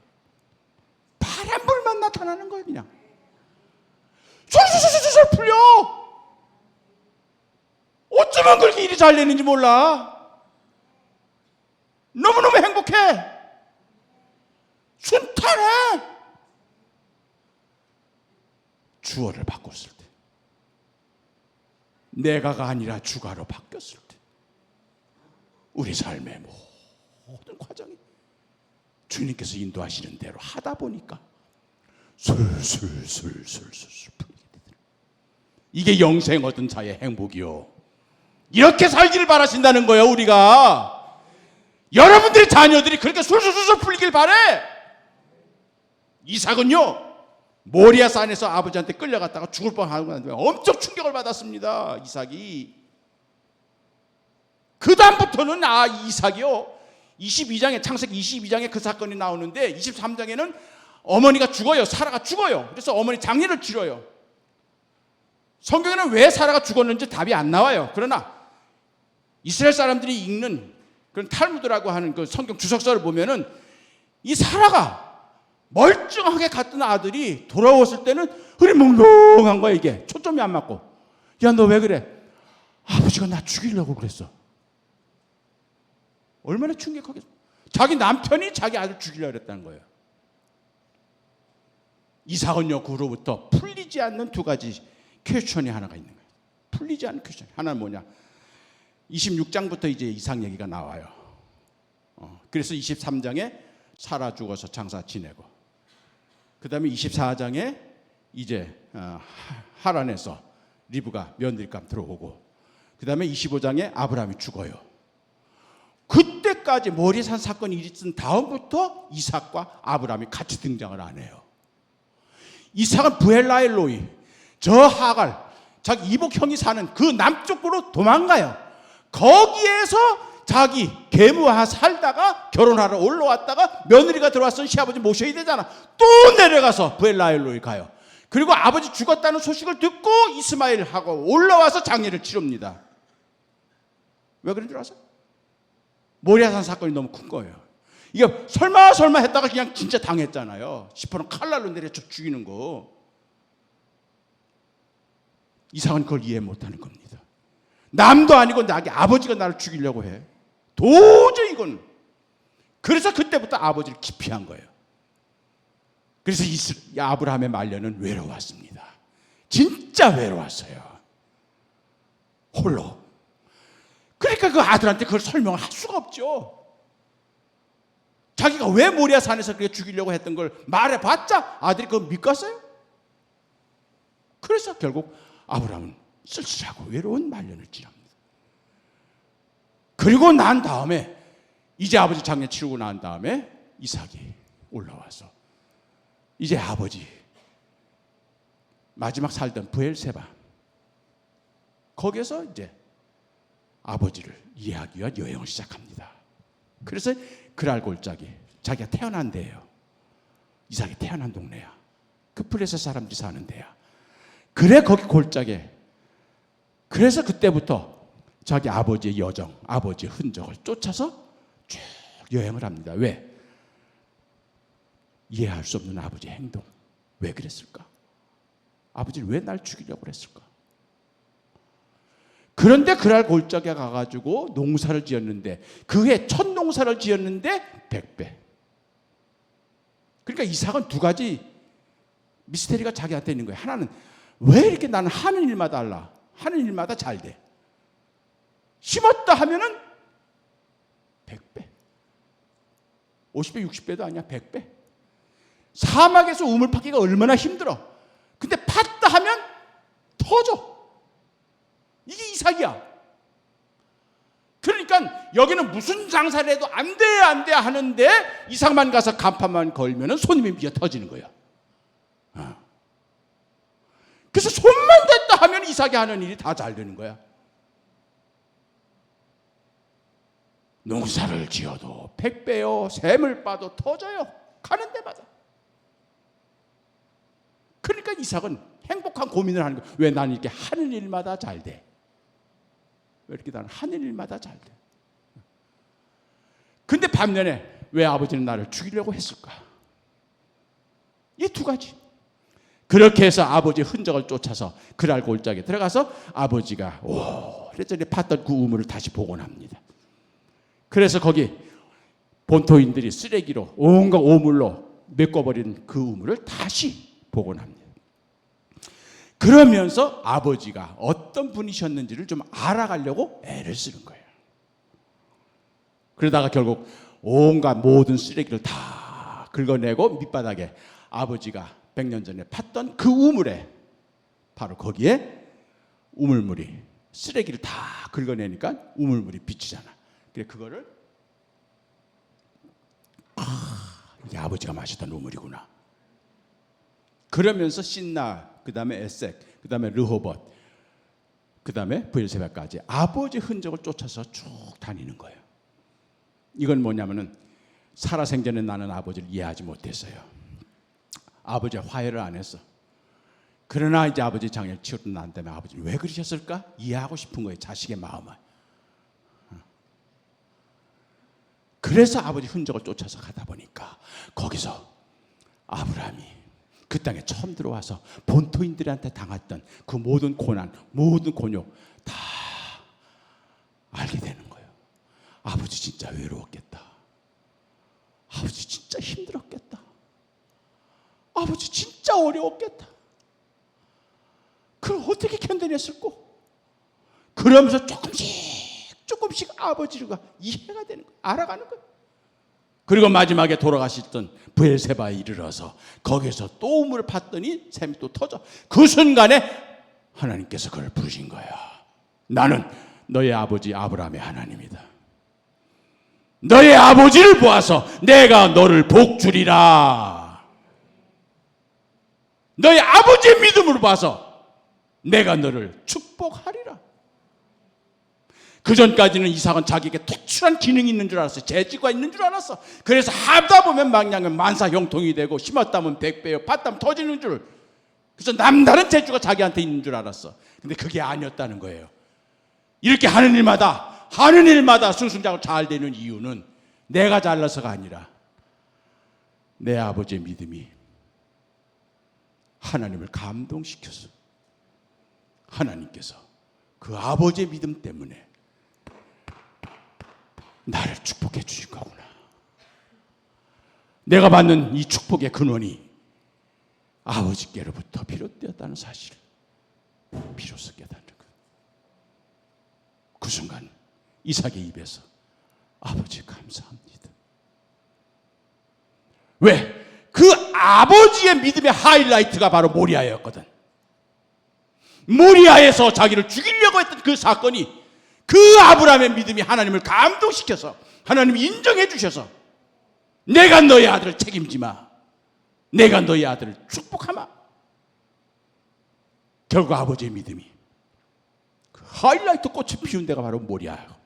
파란불만 나타나는 거예요. 그냥 솔솔솔솔 풀려. 어쩌면 그렇게 일이 잘 되는지 몰라. 너무너무 행복해. 순탄해. 주어를 바꿨을 때, 내가가 아니라 주가로 바뀌었을 때 우리 삶의 모든 과정이 주님께서 인도하시는 대로 하다 보니까 술술술술술 풀리게 되더라. 이게 영생 얻은 자의 행복이요. 이렇게 살기를 바라신다는 거예요. 우리가 여러분들의 자녀들이 그렇게 술술술술 풀리길 바래. 이삭은요, 모리아 산에서 아버지한테 끌려갔다가 죽을 뻔하고 엄청 충격을 받았습니다. 이삭이. 그 다음부터는 이삭이요, 22장에 창세기 22장에 그 사건이 나오는데 23장에는 어머니가 죽어요. 사라가 죽어요. 그래서 어머니 장례를 치러요. 성경에는 왜 사라가 죽었는지 답이 안 나와요. 그러나 이스라엘 사람들이 읽는 그런 탈무드라고 하는 그 성경 주석서를 보면은 이 사라가 멀쩡하게 갔던 아들이 돌아왔을 때는 흐리멍덩한 거야. 이게 초점이 안 맞고. 야, 너 왜 그래? 아버지가 나 죽이려고 그랬어. 얼마나 충격하겠어. 자기 남편이 자기 아들 죽이려고 그랬다는 거예요. 이삭은요, 그로부터 풀리지 않는 두 가지 퀘스천이 하나가 있는 거예요. 풀리지 않는 퀘스천. 하나는 뭐냐? 26장부터 이제 이삭 얘기가 나와요. 그래서 23장에 사라 죽어서 장사 지내고, 그 다음에 24장에 이제 하란에서 리브가 며느리감 들어오고, 그 다음에 25장에 아브라함이 죽어요. 그때 그때까지 모리산 사건이 있은 다음부터 이삭과 아브라함이 같이 등장을 안 해요. 이삭은 브엘라엘로이, 저 하갈, 자기 이복 형이 사는 그 남쪽으로 도망가요. 거기에서 자기 계무와 살다가 결혼하러 올라왔다가 며느리가 들어왔으니 시아버지 모셔야 되잖아. 또 내려가서 브엘라엘로이 가요. 그리고 아버지 죽었다는 소식을 듣고 이스마엘하고 올라와서 장례를 치릅니다. 왜 그런 줄 아세요? 모리아산 사건이 너무 큰 거예요. 이게 설마 했다가 그냥 진짜 당했잖아요. 시퍼는 칼날로 내려쳐 죽이는 거. 이삭은 그걸 이해 못하는 겁니다. 남도 아니고 나게 아버지가 나를 죽이려고 해. 도저히 이건. 그래서 그때부터 아버지를 기피한 거예요. 그래서 아브라함의 말년은 외로웠습니다. 진짜 외로웠어요. 홀로. 그러니까 그 아들한테 그걸 설명을 할 수가 없죠. 자기가 왜 모리아산에서 그렇게 죽이려고 했던 걸 말해봤자 아들이 그걸 믿겠어요? 그래서 결국 아브라함은 쓸쓸하고 외로운 말년을 지납니다. 그리고 난 다음에 이제 아버지 장례 치르고 난 다음에 이삭이 올라와서 이제 아버지 마지막 살던 브엘세바 거기에서 이제 아버지를 이해하기 위한 여행을 시작합니다. 그래서 그랄 골짜기 자기가 태어난 데예요. 이삭이 태어난 동네야. 그 블레셋 사람들이 사는 데야. 그래 거기 골짜기에. 그래서 그때부터 자기 아버지의 여정, 아버지의 흔적을 쫓아서 쭉 여행을 합니다. 왜? 이해할 수 없는 아버지의 행동. 왜 그랬을까? 아버지는 왜 날 죽이려고 그랬을까? 그런데 그날 골짜기에 가가지고 농사를 지었는데 그해 첫 농사를 지었는데 100배. 그러니까 이삭은 두 가지 미스테리가 자기한테 있는 거예요. 하나는 왜 이렇게 나는 하는 일마다 달라? 하는 일마다 잘 돼. 심었다 하면은 100배. 50배, 60배도 아니야. 100배. 사막에서 우물 파기가 얼마나 힘들어. 근데 팠다 하면 터져. 이게 이삭이야. 그러니까 여기는 무슨 장사를 해도 안 돼 하는데 이삭만 가서 간판만 걸면은 손님이 미어 터지는 거야. 그래서 손만 댔다 하면 이삭이 하는 일이 다 잘 되는 거야. 농사를 지어도 100배요, 샘을 빠도 터져요. 가는 데마다. 그러니까 이삭은 행복한 고민을 하는 거야. 왜 나는 이렇게 하는 일마다 잘 돼? 왜 이렇게 나는 하는 일마다 잘 돼? 근데 반면에 왜 아버지는 나를 죽이려고 했을까? 이 두 가지. 그렇게 해서 아버지의 흔적을 쫓아서 그랄 골짜기에 들어가서 아버지가 오래전에 팠던 그 우물을 다시 복원합니다. 그래서 거기 본토인들이 쓰레기로 온갖 오물로 메꿔버린 그 우물을 다시 복원합니다. 그러면서 아버지가 어떤 분이셨는지를 좀 알아가려고 애를 쓰는 거예요. 그러다가 결국 온갖 모든 쓰레기를 다 긁어내고 밑바닥에 아버지가 100년 전에 팠던 그 우물에 바로 거기에 우물물이 쓰레기를 다 긁어내니까 우물물이 비치잖아. 그래 그거를 이게 아버지가 마시던 우물이구나. 그러면서 신나, 그 다음에 에색, 그 다음에 르호봇, 그 다음에 브엘세바까지 아버지 흔적을 쫓아서 쭉 다니는 거예요. 이건 뭐냐면은 살아생전에 나는 아버지를 이해하지 못했어요. 아버지와 화해를 안 했어. 그러나 이제 아버지 장례를 치르고 난 다음에 아버지는 왜 그러셨을까? 이해하고 싶은 거예요. 자식의 마음을. 그래서 아버지 흔적을 쫓아서 가다 보니까 거기서 아브라함이 그 땅에 처음 들어와서 본토인들한테 당했던 그 모든 고난, 모든 곤욕 다 알게 되는 거예요. 아버지 진짜 외로웠겠다. 아버지 진짜 힘들었겠다. 아버지 진짜 어려웠겠다. 그걸 어떻게 견뎌냈을꼬? 그러면서 조금씩 아버지가 이해가 되는 거예요. 알아가는 거예요. 그리고 마지막에 돌아가셨던 브엘세바에 이르러서 거기서 또 우물을 팠더니 샘이 또 터져. 그 순간에 하나님께서 그를 부르신 거야. 나는 너의 아버지 아브라함의 하나님이다. 너의 아버지를 보아서 내가 너를 복주리라. 너의 아버지의 믿음으로 봐서 내가 너를 축복하리라. 그 전까지는 이삭은 자기에게 특출한 기능이 있는 줄 알았어요. 재주가 있는 줄 알았어. 그래서 하다 보면 망량은 만사형통이 되고 심었다면 백배요 팠다면 터지는 줄. 그래서 남다른 재주가 자기한테 있는 줄 알았어. 근데 그게 아니었다는 거예요. 이렇게 하는 일마다 승승장구 잘 되는 이유는 내가 잘나서가 아니라 내 아버지의 믿음이 하나님을 감동시켜서 하나님께서 그 아버지의 믿음 때문에 나를 축복해 주신 거구나. 내가 받는 이 축복의 근원이 아버지께로부터 비롯되었다는 사실을 비로소 깨닫는 것. 그 순간 이삭의 입에서 아버지 감사합니다. 왜? 그 아버지의 믿음의 하이라이트가 바로 모리아였거든. 모리아에서 자기를 죽이려고 했던 그 사건이 그 아브라함의 믿음이 하나님을 감동시켜서 하나님이 인정해 주셔서 내가 너의 아들을 책임지마. 내가 너의 아들을 축복하마. 결국 아버지의 믿음이 그 하이라이트 꽃을 피운 데가 바로 모리아예요.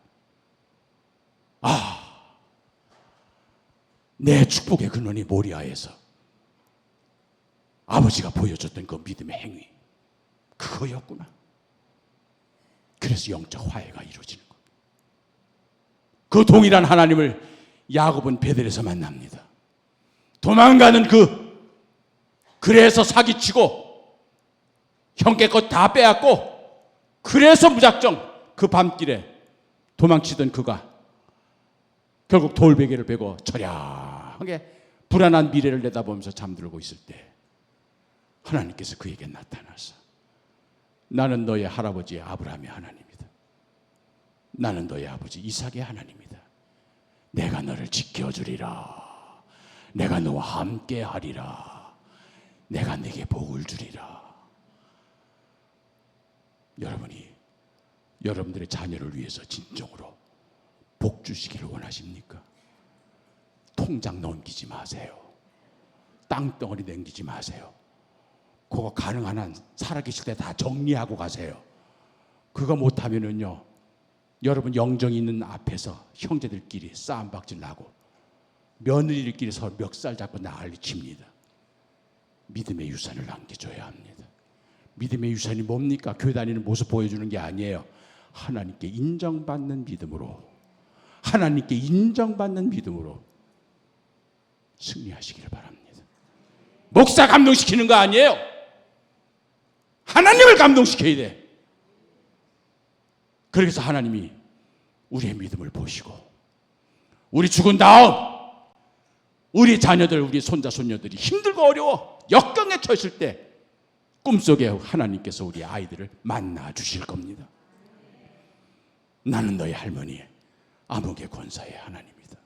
내 축복의 근원이 모리아에서 아버지가 보여줬던 그 믿음의 행위 그거였구나. 그래서 영적 화해가 이루어지는 것. 그 동일한 하나님을 야곱은 베델에서 만납니다. 도망가는 그래서 사기치고 형께 것 다 빼앗고 그래서 무작정 그 밤길에 도망치던 그가 결국 돌베개를 베고 처량하게 불안한 미래를 내다보면서 잠들고 있을 때 하나님께서 그에게 나타나서 나는 너의 할아버지 아브라함의 하나님이다. 나는 너의 아버지 이삭의 하나님이다. 내가 너를 지켜주리라. 내가 너와 함께 하리라. 내가 네게 복을 주리라. 여러분이 여러분들의 자녀를 위해서 진정으로 복 주시기를 원하십니까? 통장 넘기지 마세요. 땅덩어리 남기지 마세요. 그거 가능한 한 살아계실 때 다 정리하고 가세요. 그거 못하면은요, 여러분 영정이 있는 앞에서 형제들끼리 싸움박질 나고 며느리들끼리 서로 멱살 잡고 난리 칩니다. 믿음의 유산을 남겨줘야 합니다. 믿음의 유산이 뭡니까? 교회 다니는 모습 보여주는 게 아니에요. 하나님께 인정받는 믿음으로, 하나님께 인정받는 믿음으로 승리하시기를 바랍니다. 목사 감동시키는 거 아니에요. 하나님을 감동시켜야 돼. 그래서 하나님이 우리의 믿음을 보시고 우리 죽은 다음 우리 자녀들, 우리 손자 손녀들이 힘들고 어려워 역경에 처했을 때 꿈속에 하나님께서 우리 아이들을 만나 주실 겁니다. 나는 너희 할머니 암흑의 권사의 하나님이다.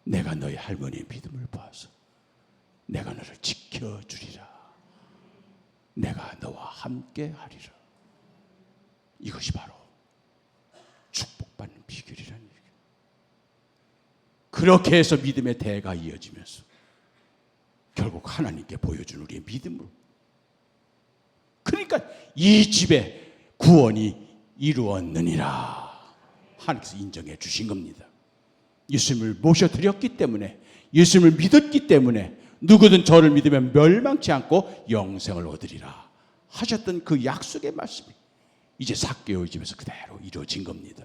내가 너희 할머니의 믿음을 봐서 내가 너를 지켜주리라. 내가 너와 함께 하리라. 이것이 바로 축복받는 비결이라는 얘기예요. 그렇게 해서 믿음의 대가 이어지면서 결국 하나님께 보여준 우리의 믿음으로, 그러니까 이 집에 구원이 이루었느니라 하나님께서 인정해 주신 겁니다. 예수님을 모셔드렸기 때문에, 예수님을 믿었기 때문에 누구든 저를 믿으면 멸망치 않고 영생을 얻으리라 하셨던 그 약속의 말씀이 이제 삭개오의 집에서 그대로 이루어진 겁니다.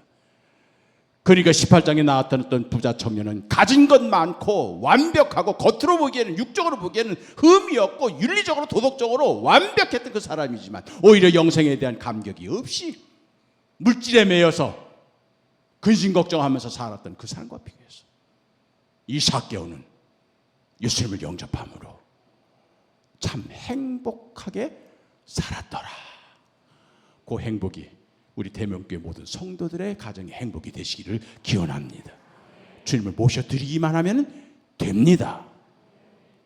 그러니까 18장에 나왔던 부자 청년은 가진 것 많고 완벽하고 겉으로 보기에는, 육적으로 보기에는 흠이 없고 윤리적으로 도덕적으로 완벽했던 그 사람이지만 오히려 영생에 대한 감격이 없이 물질에 매여서 근심 걱정하면서 살았던 그 사람과 비교해서 이 삭개오는 예수님을 영접함으로 참 행복하게 살았더라. 그 행복이 우리 대명교회 모든 성도들의 가정의 행복이 되시기를 기원합니다. 주님을 모셔드리기만 하면 됩니다.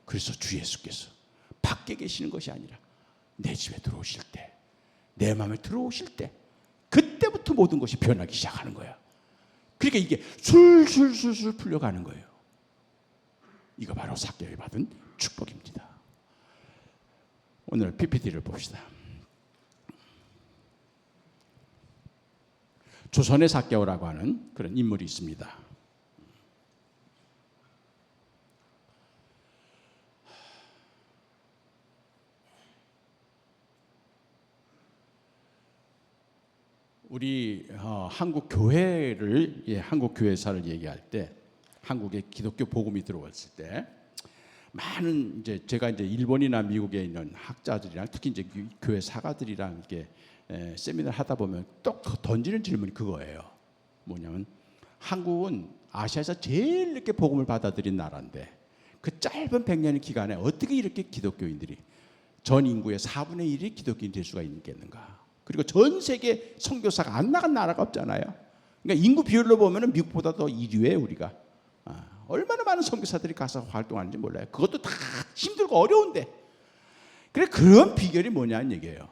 그래서 주 예수께서 밖에 계시는 것이 아니라 내 집에 들어오실 때, 내 마음에 들어오실 때, 그때부터 모든 것이 변하기 시작하는 거야. 그러니까 이게 술술술술 풀려가는 거예요. 이거 바로 삭개오이 받은 축복입니다. 오늘 PPT를 봅시다. 조선의 삭개오라고 하는 그런 인물이 있습니다. 우리 한국 교회를 한국 교회사를 얘기할 때 한국에 기독교 복음이 들어왔을 때 많은 제가 일본이나 미국에 있는 학자들이랑 특히 교회 사가들이랑 이렇게 세미나를 하다 보면 또 던지는 질문이 그거예요. 뭐냐면 한국은 아시아에서 제일 늦게 복음을 받아들인 나라인데 그 짧은 100년의 기간에 어떻게 이렇게 기독교인들이 전 인구의 4분의 1이 기독교인 될 수가 있겠는가? 그리고 전 세계 선교사가 안 나간 나라가 없잖아요. 그러니까 인구 비율로 보면은 미국보다 더 1위에 우리가 얼마나 많은 선교사들이 가서 활동하는지 몰라요. 그것도 다 힘들고 어려운데. 그래 그런 비결이 뭐냐는 얘기예요.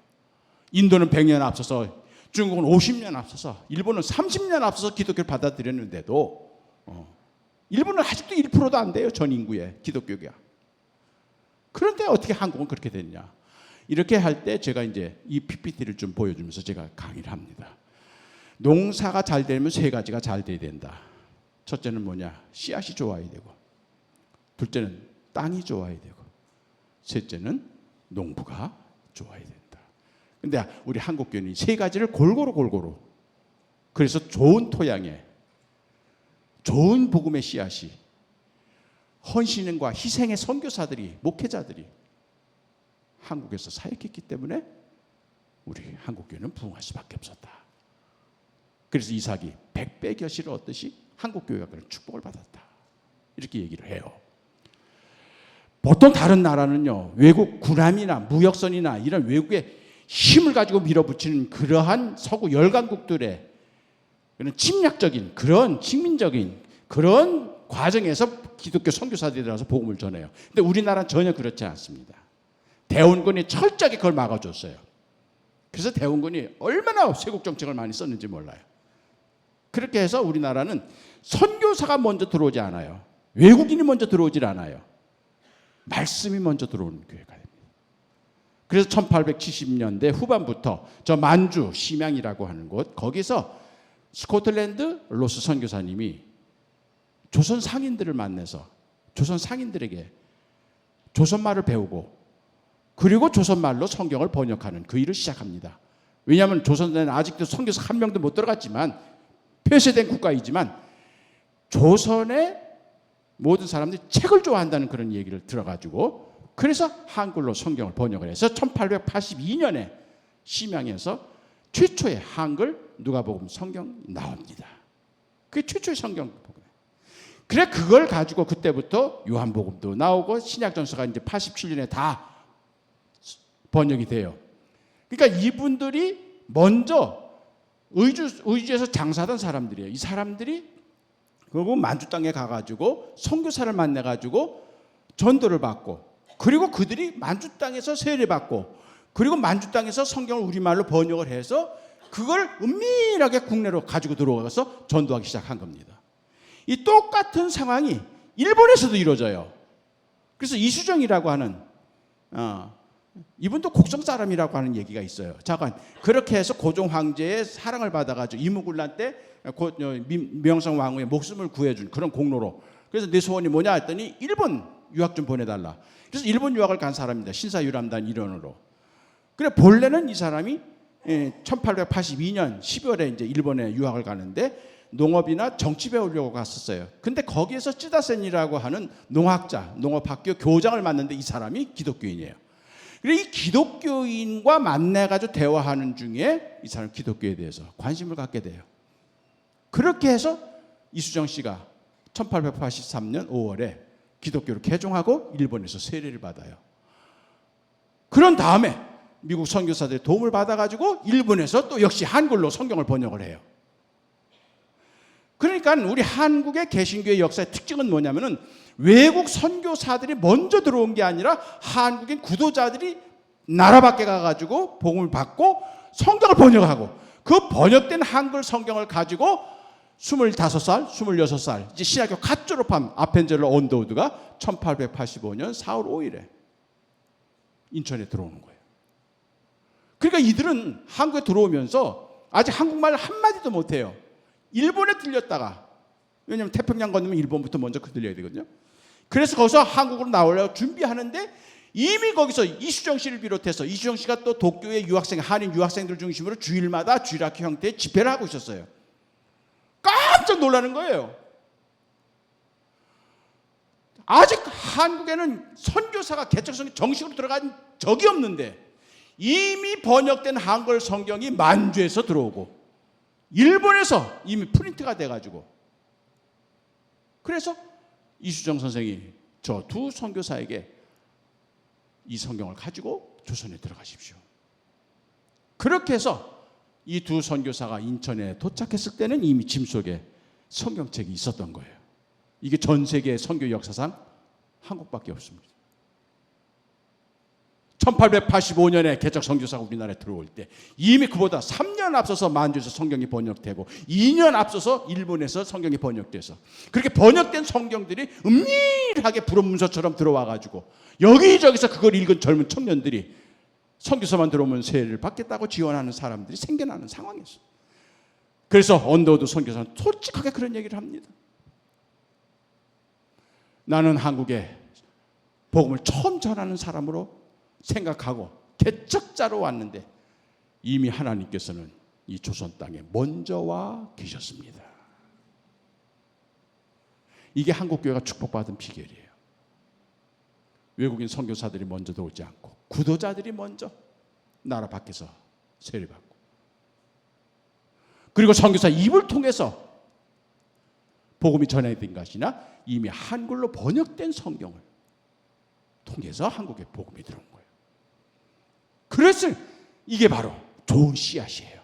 인도는 100년 앞서서, 중국은 50년 앞서서, 일본은 30년 앞서서 기독교를 받아들였는데도 일본은 아직도 1%도 안 돼요. 전 인구의 기독교가. 그런데 어떻게 한국은 그렇게 됐냐? 이렇게 할 때 제가 이 PPT를 좀 보여주면서 제가 강의를 합니다. 농사가 잘 되면 세 가지가 잘 돼야 된다. 첫째는 뭐냐? 씨앗이 좋아야 되고, 둘째는 땅이 좋아야 되고, 셋째는 농부가 좋아야 된다. 근데 우리 한국 교회는 세 가지를 골고루 그래서 좋은 토양에 좋은 복음의 씨앗이 헌신과 희생의 선교사들이, 목회자들이 한국에서 사역했기 때문에 우리 한국교회는 부흥할 수밖에 없었다. 그래서 이삭이 100배 결실을 얻듯이 한국교회가 그런 축복을 받았다. 이렇게 얘기를 해요. 보통 다른 나라는요, 외국 군함이나 무역선이나 이런 외국의 힘을 가지고 밀어붙이는 그러한 서구 열강국들의 그런 침략적인, 그런 식민적인 그런 과정에서 기독교 선교사들이 들어가서 복음을 전해요. 근데 우리나라는 전혀 그렇지 않습니다. 대원군이 철저하게 그걸 막아줬어요. 그래서 대원군이 얼마나 세국 정책을 많이 썼는지 몰라요. 그렇게 해서 우리나라는 선교사가 먼저 들어오지 않아요. 외국인이 먼저 들어오질 않아요. 말씀이 먼저 들어오는 교회가 됩니다. 그래서 1870년대 후반부터 저 만주 심양이라고 하는 곳, 거기서 스코틀랜드 로스 선교사님이 조선 상인들을 만나서 조선 상인들에게 조선말을 배우고 그리고 조선말로 성경을 번역하는 그 일을 시작합니다. 왜냐하면 조선에는 아직도 선교사 한 명도 못 들어갔지만 폐쇄된 국가이지만 조선의 모든 사람들이 책을 좋아한다는 그런 얘기를 들어가지고 그래서 한글로 성경을 번역을 해서 1882년에 심양에서 최초의 한글 누가복음 성경이 나옵니다. 그게 최초의 성경 복음. 그래 그걸 가지고 그때부터 요한복음도 나오고 신약전서가 이제 87년에 다 번역이 돼요. 그러니까 이분들이 먼저 의주에서 장사하던 사람들이에요. 이 사람들이 그리고 만주 땅에 가가지고 선교사를 만나가지고 전도를 받고 그리고 그들이 만주 땅에서 세례 받고 그리고 만주 땅에서 성경을 우리말로 번역을 해서 그걸 은밀하게 국내로 가지고 들어가서 전도하기 시작한 겁니다. 이 똑같은 상황이 일본에서도 이루어져요. 그래서 이수정이라고 하는 이분도 곡성 사람이라고 하는 얘기가 있어요. 잠깐 그렇게 해서 고종 황제의 사랑을 받아가지고 이무군란 때 명성 왕후의 목숨을 구해준 그런 공로로. 그래서 내 소원이 뭐냐 했더니 일본 유학 좀 보내달라. 그래서 일본 유학을 간 사람입니다. 신사유람단 일원으로. 그래 본래는 이 사람이 1882년 12월에 이제 일본에 유학을 가는데 농업이나 정치 배우려고 갔었어요. 근데 거기에서 찌다센이라고 하는 농학자, 농업학교 교장을 맡는데 이 사람이 기독교인이에요. 그래서 이 기독교인과 만나가지고 대화하는 중에 이 사람 기독교에 대해서 관심을 갖게 돼요. 그렇게 해서 이수정 씨가 1883년 5월에 기독교를 개종하고 일본에서 세례를 받아요. 그런 다음에 미국 선교사들의 도움을 받아가지고 일본에서 또 역시 한글로 성경을 번역을 해요. 그러니까 우리 한국의 개신교의 역사의 특징은 뭐냐면은 외국 선교사들이 먼저 들어온 게 아니라 한국인 구도자들이 나라 밖에 가가지고 복음을 받고 성경을 번역하고 그 번역된 한글 성경을 가지고 25살, 26살 이제 신학교 갓 졸업한 아펜젤러 언더우드가 1885년 4월 5일에 인천에 들어오는 거예요. 그러니까 이들은 한국에 들어오면서 아직 한국말 한마디도 못해요. 일본에 들렸다가, 왜냐하면 태평양 건너면 일본부터 먼저 들려야 되거든요. 그래서 거기서 한국으로 나오려고 준비하는데 이미 거기서 이수정 씨를 비롯해서, 이수정 씨가 또 도쿄의 유학생, 한인 유학생들 중심으로 주일마다 주일학교 형태의 집회를 하고 있었어요. 깜짝 놀라는 거예요. 아직 한국에는 선교사가 개척성이 정식으로 들어간 적이 없는데 이미 번역된 한글 성경이 만주에서 들어오고 일본에서 이미 프린트가 돼가지고, 그래서 이수정 선생이 저 두 선교사에게 이 성경을 가지고 조선에 들어가십시오. 그렇게 해서 이 두 선교사가 인천에 도착했을 때는 이미 짐 속에 성경책이 있었던 거예요. 이게 전 세계 선교 역사상 한국밖에 없습니다. 1885년에 개척 선교사가 우리나라에 들어올 때 이미 그보다 3년 앞서서 만주에서 성경이 번역되고 2년 앞서서 일본에서 성경이 번역돼서, 그렇게 번역된 성경들이 은밀하게 불어문서처럼 들어와가지고 여기저기서 그걸 읽은 젊은 청년들이 선교사만 들어오면 세례를 받겠다고 지원하는 사람들이 생겨나는 상황이었어요. 그래서 언더우드 선교사는 솔직하게 그런 얘기를 합니다. 나는 한국에 복음을 처음 전하는 사람으로 생각하고 개척자로 왔는데 이미 하나님께서는 이 조선 땅에 먼저 와 계셨습니다. 이게 한국교회가 축복받은 비결이에요. 외국인 선교사들이 먼저 들어오지 않고 구도자들이 먼저 나라 밖에서 세례받고, 그리고 선교사 입을 통해서 복음이 전해진 것이나 이미 한글로 번역된 성경을 통해서 한국에 복음이 들어온 거예요. 그래서 이게 바로 좋은 씨앗이에요.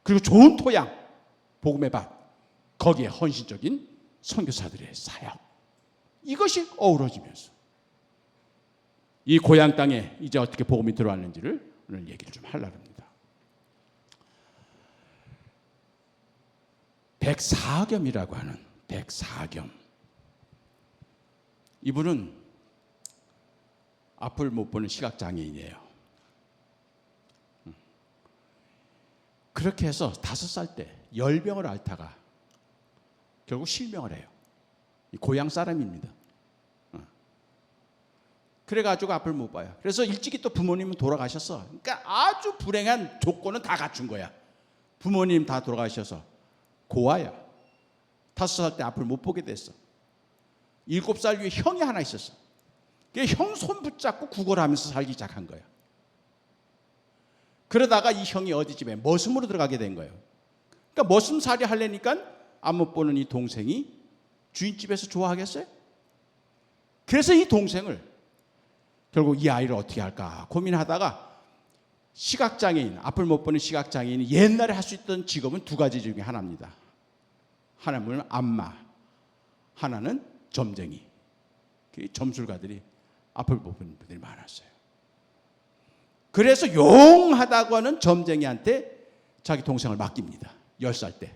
그리고 좋은 토양, 복음의 밭, 거기에 헌신적인 선교사들의 사역, 이것이 어우러지면서 이 고향 땅에 이제 어떻게 복음이 들어왔는지를 오늘 얘기를 좀 하려고 합니다. 백사겸이라고 하는 백사겸, 이분은 앞을 못 보는 시각장애인이에요. 그렇게 해서 5살 때 열병을 앓다가 결국 실명을 해요. 고향 사람입니다. 그래가지고 앞을 못 봐요. 그래서 일찍이 또 부모님은 돌아가셨어. 그러니까 아주 불행한 조건은 다 갖춘 거야. 부모님 다 돌아가셔서 고아야. 5살 때 앞을 못 보게 됐어. 7살 위에 형이 하나 있었어. 형 손 붙잡고 구걸하면서 살기 시작한 거야. 그러다가 이 형이 어디 집에 머슴으로 들어가게 된 거예요. 그러니까 머슴살이 하려니까 앞 못 보는 이 동생이 주인집에서 좋아하겠어요? 그래서 이 동생을 결국 이 아이를 어떻게 할까 고민하다가, 시각장애인, 앞을 못 보는 시각장애인이 옛날에 할 수 있던 직업은 2가지 중에 하나입니다. 하나는 안마, 하나는 점쟁이. 점술가들이 앞을 못 보는 분들이 많았어요. 그래서 용하다고 하는 점쟁이한테 자기 동생을 맡깁니다. 10살 때.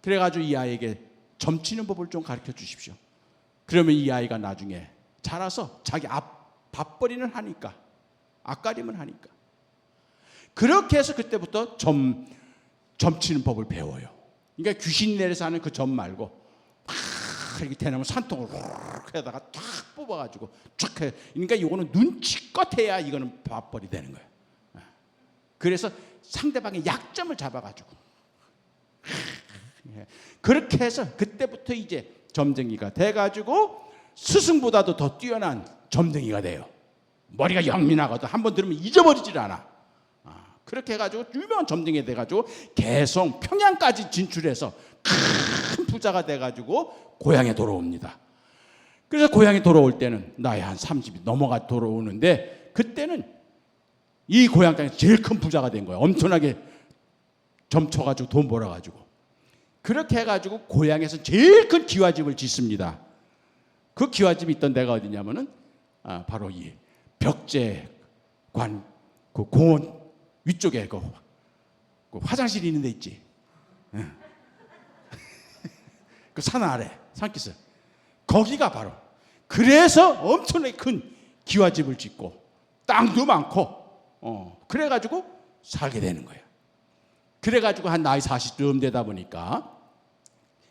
그래가지고 이 아이에게 점치는 법을 좀 가르쳐 주십시오. 그러면 이 아이가 나중에 자라서 자기 밥벌이는 하니까, 앞가림을 하니까. 그렇게 해서 그때부터 점치는 법을 배워요. 그러니까 귀신 내려서 하는 그 점 말고 막 이렇게 대나무 산통을 훅 해다가 탁 뽑아가지고 쫙 해. 그러니까 이거는 눈치껏 해야 이거는 밥벌이 되는 거예요. 그래서 상대방의 약점을 잡아가지고 그렇게 해서 그때부터 이제 점쟁이가 돼가지고 스승보다도 더 뛰어난 점쟁이가 돼요. 머리가 영민하거든. 한번 들으면 잊어버리질 않아. 그렇게 해가지고 유명한 점쟁이 돼가지고 개성, 평양까지 진출해서 큰 부자가 돼가지고 고향에 돌아옵니다. 그래서 고향에 돌아올 때는 나이 한 30이 넘어가 돌아오는데, 그때는 이 고향 땅에서 제일 큰 부자가 된 거예요. 엄청나게 점쳐가지고 돈 벌어가지고. 그렇게 해가지고 고향에서 제일 큰 기와집을 짓습니다. 그 기와집이 있던 데가 어디냐면은 바로 이 벽제관 그 공원 위쪽에 그 화장실이 있는 데 있지. 그 산 아래 산기슭 거기가 바로 그래서 엄청나게 큰 기와집을 짓고 땅도 많고 그래가지고 살게 되는 거예요. 그래가지고 한 나이 40쯤 되다 보니까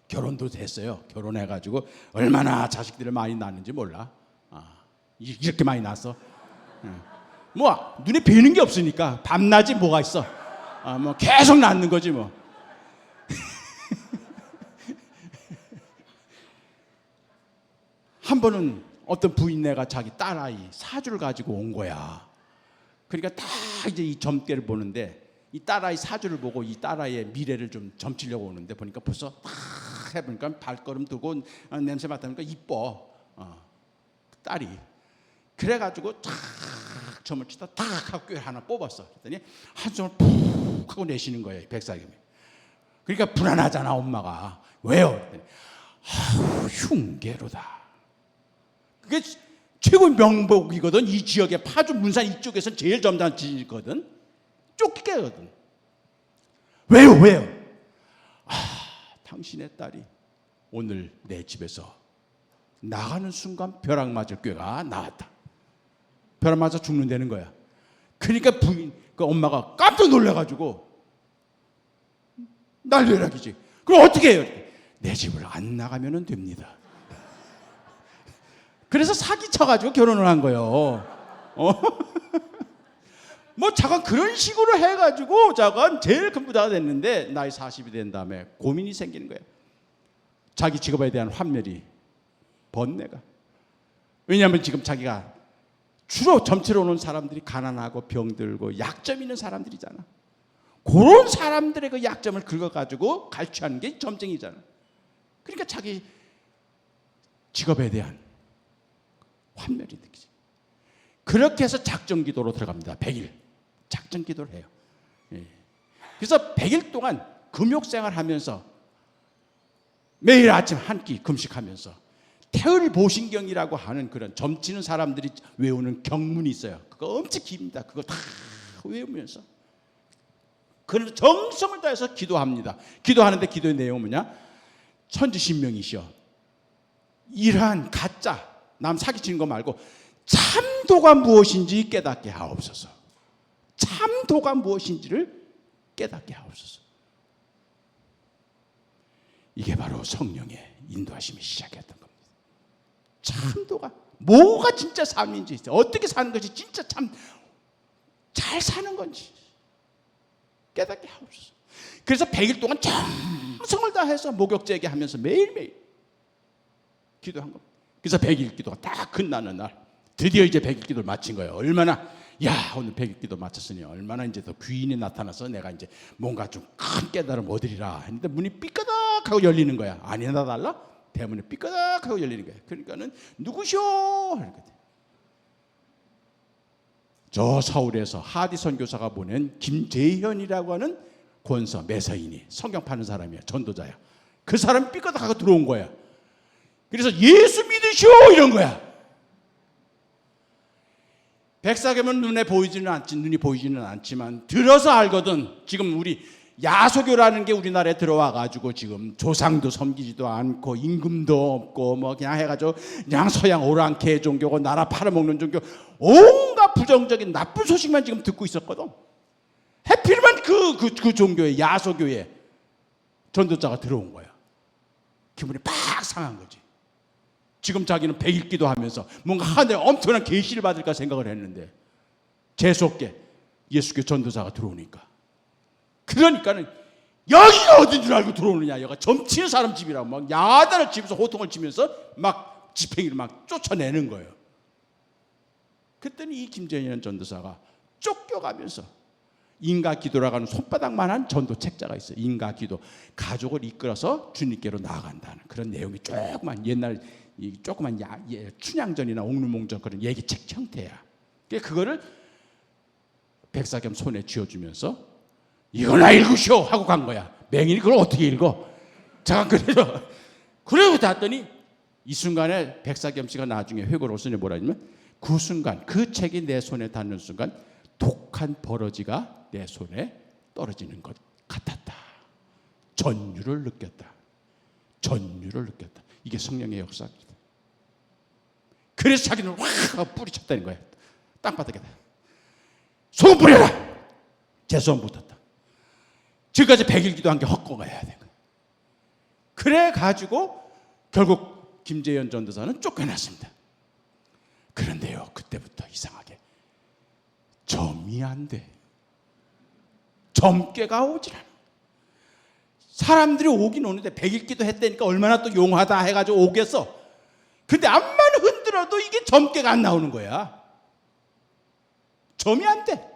결혼도 됐어요. 결혼해가지고 얼마나 자식들을 많이 낳는지 몰라. 이렇게 많이 낳았어. 뭐 눈에 뵈는 게 없으니까 밤낮이 뭐가 있어. 뭐 계속 낳는 거지 뭐. 한 번은 어떤 부인네가 자기 딸아이 사주를 가지고 온 거야. 그러니까 다 이제 이 점괘를 보는데 이 딸아이 사주를 보고 이 딸아이의 미래를 좀 점치려고 오는데 보니까 벌써 딱 해보니까 발걸음 두고 냄새 맡으니까 이뻐. 딸이. 그래가지고 탁 점을 치다 탁 하고 꾀를 하나 뽑았어. 그랬더니 한숨을 푹 하고 내쉬는 거예요. 백사겸이. 그러니까 불안하잖아 엄마가. 왜요? 그랬더니 흉계로다. 그게 최고 명복이거든. 이 지역의 파주 문산 이쪽에서는 제일 점잖지거든. 쫓기게거든. 왜요? 당신의 딸이 오늘 내 집에서 나가는 순간 벼락 맞을 꾀가 나왔다. 벼락 맞아 죽는다는 거야. 그러니까 그 엄마가 깜짝 놀라가지고 난리락이지. 그럼 어떻게 해요? 내 집을 안 나가면 됩니다. 그래서 사기쳐가지고 결혼을 한 거예요. 뭐 자가 그런 식으로 해가지고 자가 제일 큰 부자가 됐는데 나이 40이 된 다음에 고민이 생기는 거예요. 자기 직업에 대한 환멸이 번뇌가. 왜냐하면 지금 자기가 주로 점치러 오는 사람들이 가난하고 병들고 약점 있는 사람들이잖아. 그런 사람들의 그 약점을 긁어가지고 갈취하는 게 점쟁이잖아. 그러니까 자기 직업에 대한 환멸이 느끼지. 그렇게 해서 작정기도로 들어갑니다. 100일 작정기도를 해요. 그래서 100일 동안 금욕생활 하면서 매일 아침 한 끼 금식하면서 태을보신경이라고 하는 그런 점치는 사람들이 외우는 경문이 있어요. 그거 엄청 깁니다. 그거 다 외우면서 그런 정성을 다해서 기도합니다. 기도하는데 기도의 내용은 뭐냐? 천지신명이시여 이러한 가짜 남 사기치는 거 말고 참도가 무엇인지 깨닫게 하옵소서. 참도가 무엇인지를 깨닫게 하옵소서. 이게 바로 성령의 인도하심이 시작했던 겁니다. 참도가 뭐가 진짜 삶인지, 어떻게 사는 것이 진짜 참 잘 사는 건지 깨닫게 하옵소서. 그래서 100일 동안 정성을 다해서 목욕제게 하면서 매일매일 기도한 겁니다. 그래서 100일 기도가 딱 끝나는 날 드디어 이제 100일 기도를 마친 거예요. 얼마나 오늘 100일 기도 마쳤으니 얼마나 이제 더 귀인이 나타나서 내가 이제 뭔가 좀 큰 깨달음 얻으리라 했는데 문이 삐까닥하고 열리는 거야. 아니나 달라 대문이 삐까닥하고 열리는 거야. 그러니까는 누구시오? 저 서울에서 하디 선교사가 보낸 김재현이라고 하는 권서 매서인이 성경 파는 사람이야. 전도자야. 그 사람이 삐까닥하고 들어온 거야. 그래서 예수 믿으시오 이런 거야. 백사겸은 눈이 보이지는 않지만 들어서 알거든. 지금 우리 야소교라는 게 우리나라에 들어와 가지고 지금 조상도 섬기지도 않고 임금도 없고 뭐 그냥 해가지고 그냥 서양 오랑캐 종교고 나라 팔아먹는 종교 온갖 부정적인 나쁜 소식만 지금 듣고 있었거든. 해필이면 그 종교에 야소교에 전도자가 들어온 거야. 기분이 팍 상한 거지. 지금 자기는 100일 기도하면서 뭔가 하늘에 엄청난 계시를 받을까 생각을 했는데 재수없게 예수교 전도사가 들어오니까 그러니까는 여기가 어딘 줄 알고 들어오느냐. 여기가 점치는 사람 집이라고 막 야단을 치면서 호통을 치면서 막 지팽이를 막 쫓아내는 거예요. 그랬더니 이 김재현 전도사가 쫓겨가면서 인가기도라고 하는 손바닥만한 전도 책자가 있어요. 인가기도 가족을 이끌어서 주님께로 나아간다는 그런 내용이 조그만 옛날 조그만 춘향전이나 옥루몽전 그런 얘기책 형태야. 그거를 백사겸 손에 쥐어주면서 이거나 읽으시오 하고 간 거야. 맹인이 그걸 어떻게 읽어? 잠깐 그러고 닿더니 이 순간에 백사겸 씨가 나중에 회고록 쓰니 뭐라 하냐면 그 순간 그 책이 내 손에 닿는 순간 독한 버러지가 내 손에 떨어지는 것 같았다. 전율을 느꼈다. 전율을 느꼈다. 이게 성령의 역사입니다. 그래서 자기는 확 뿌리쳤다는 거예요. 땅바닥에다. 소금 뿌려라. 재수함 붙었다. 지금까지 100일 기도한 게 헛거가야 된 거예요. 그래가지고 결국 김재현 전도사는 쫓겨났습니다. 그런데요, 그때부터 이상하게 점이 안 돼. 점괘가 오질 않아. 사람들이 오긴 오는데 100일 기도했다니까 얼마나 또 용하다 해가지고 오겠어. 근데 암만 흔들어도 이게 점괘가 안 나오는 거야. 점이 안 돼.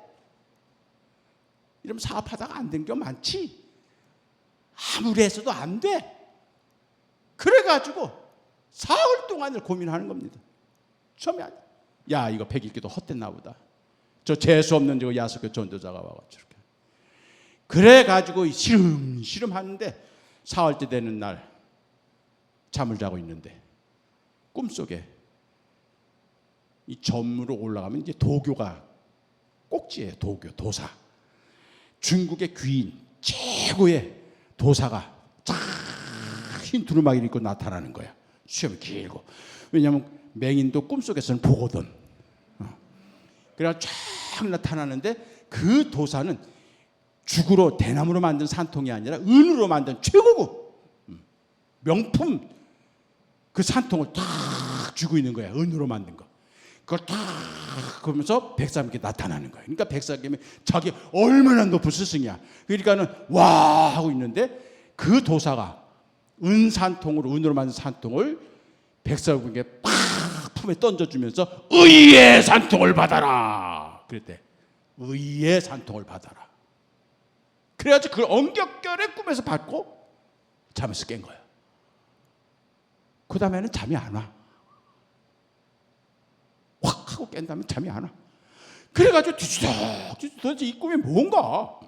이러면 사업하다가 안 된 게 많지. 아무리 했어도 안 돼. 그래가지고 사흘 동안을 고민하는 겁니다. 점이 안 돼. 야, 이거 100일 기도 헛됐나 보다. 저 재수 없는 저 야석교 전도자가 와가지고. 그래가지고 시름시름 하는데 사흘째 되는 날 잠을 자고 있는데 꿈속에 이 점으로 올라가면 이제 도교가 꼭지예요. 도교, 도사. 중국의 귀인 최고의 도사가 쫙 흰 두루마기를 입고 나타나는 거야. 수염이 길고. 왜냐하면 맹인도 꿈속에서는 보거든. 그래서 쫙 나타나는데 그 도사는 죽으로 대나무로 만든 산통이 아니라 은으로 만든 최고급 명품 그 산통을 탁 쥐고 있는 거야. 은으로 만든 거. 그걸 탁 그러면서 백사님께 나타나는 거야. 그러니까 백사님이 자기 얼마나 높은 스승이야. 그러니까는 와 하고 있는데 그 도사가 은산통으로 은으로 만든 산통을 백사님께 팍 품에 던져주면서 의의 산통을 받아라. 그랬대. 의의 산통을 받아라. 그래가지고 그걸 엄격결에 꿈에서 받고 잠에서 깬 거야. 그 다음에는 잠이 안 와. 확 하고 깬 다음에 잠이 안 와. 그래가지고 뒤지덕 도대체 이 꿈이 뭔가.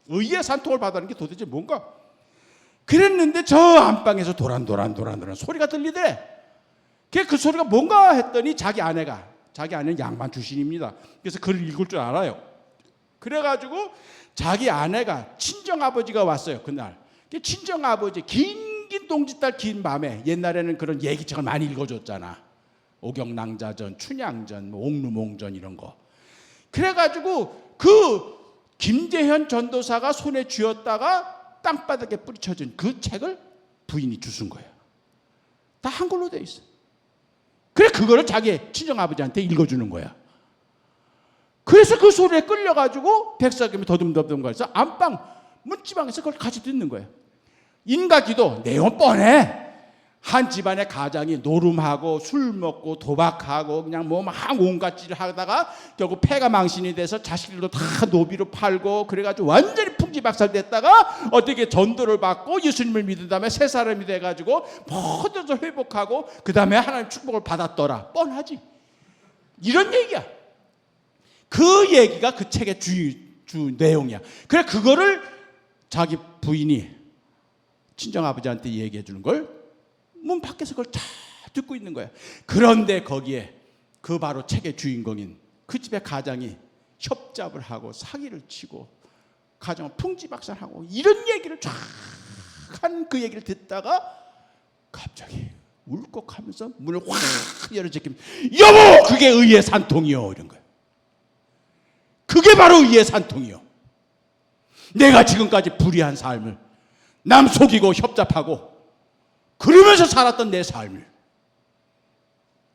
의의 산통을 받아는 게 도대체 뭔가. 그랬는데 저 안방에서 도란도란 소리가 들리더래. 그 소리가 뭔가 했더니 자기 아내는 양반 출신입니다. 그래서 글을 읽을 줄 알아요. 그래가지고 자기 아내가 친정아버지가 왔어요. 그날 친정아버지 긴 동짓달 긴 밤에 옛날에는 그런 예기책을 많이 읽어줬잖아. 오경낭자전, 춘향전, 옥루몽전 이런 거. 그래가지고 그 김재현 전도사가 손에 쥐었다가 땅바닥에 뿌리쳐진 그 책을 부인이 주순 거예요. 다 한글로 돼 있어. 그래 그거를 자기 친정아버지한테 읽어주는 거야. 그래서 그 소리에 끌려가지고 백사겸이 더듬더듬 거려서 안방 문지방에서 그걸 같이 듣는 거예요. 인가기도 내용 뻔해. 한 집안의 가장이 노름하고 술 먹고 도박하고 그냥 뭐 막 온갖 짓을 하다가 결국 폐가 망신이 돼서 자식들도 다 노비로 팔고 그래가지고 완전히 풍지박살됐다가 어떻게 전도를 받고 예수님을 믿은 다음에 새 사람이 돼가지고 모두 회복하고 그 다음에 하나님 축복을 받았더라. 뻔하지. 이런 얘기야. 그 얘기가 그 책의 주 내용이야. 그래 그거를 자기 부인이 친정아버지한테 얘기해 주는 걸 문 밖에서 그걸 다 듣고 있는 거야. 그런데 거기에 그 바로 책의 주인공인 그 집의 가장이 협잡을 하고 사기를 치고 가정을 풍지박산하고 이런 얘기를 쫙 한 그 얘기를 듣다가 갑자기 울컥하면서 문을 확 열어제끼면 여보 그게 의의 산통이요 이런 거야. 그게 바로 의의 산통이요. 내가 지금까지 불의한 삶을 남 속이고 협잡하고 그러면서 살았던 내 삶을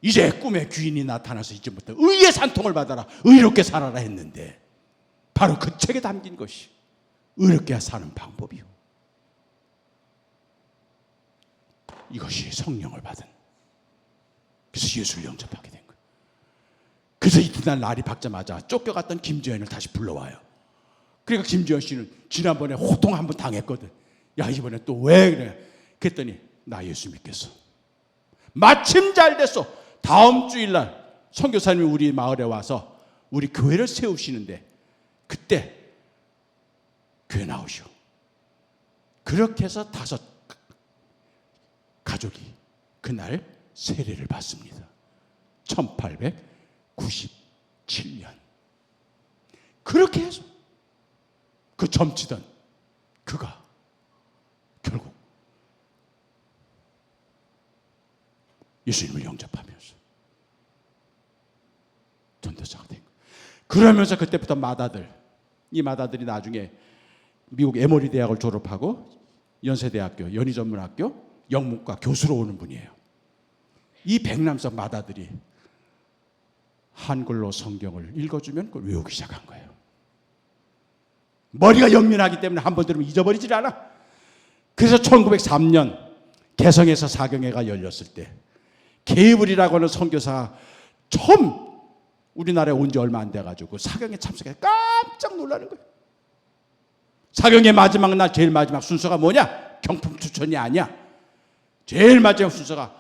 이제 꿈에 귀인이 나타나서 이제부터 의의 산통을 받아라 의롭게 살아라 했는데 바로 그 책에 담긴 것이 의롭게 사는 방법이요. 이것이 성령을 받은 그래서 예수를 영접하게 된 거예요. 그래서 이튿날 날이 밝자마자 쫓겨갔던 김지현을 다시 불러와요. 그러니까 김지현 씨는 지난번에 호통 한번 당했거든. 야 이번에 또 왜 그래? 그랬더니 나 예수 믿겠어. 마침 잘 됐어. 다음 주일날 선교사님이 우리 마을에 와서 우리 교회를 세우시는데 그때 교회 나오시오. 그렇게 해서 5 가족이 그날 세례를 받습니다. 1897년. 그렇게 해서 그 점치던 그가 예수님을 영접하면서 전도자가 된 거예요. 그러면서 그때부터 이 마다들이 나중에 미국 에머리 대학을 졸업하고 연세대학교, 연희전문학교 영문과 교수로 오는 분이에요. 이 백남성 마다들이 한글로 성경을 읽어주면 그걸 외우기 시작한 거예요. 머리가 영민하기 때문에 한 번 들으면 잊어버리질 않아. 그래서 1903년 개성에서 사경회가 열렸을 때 게이블이라고 하는 선교사가 처음 우리나라에 온 지 얼마 안 돼가지고 사경에 참석해서 깜짝 놀라는 거예요. 사경의 마지막 날 제일 마지막 순서가 뭐냐? 경품 추천이 아니야. 제일 마지막 순서가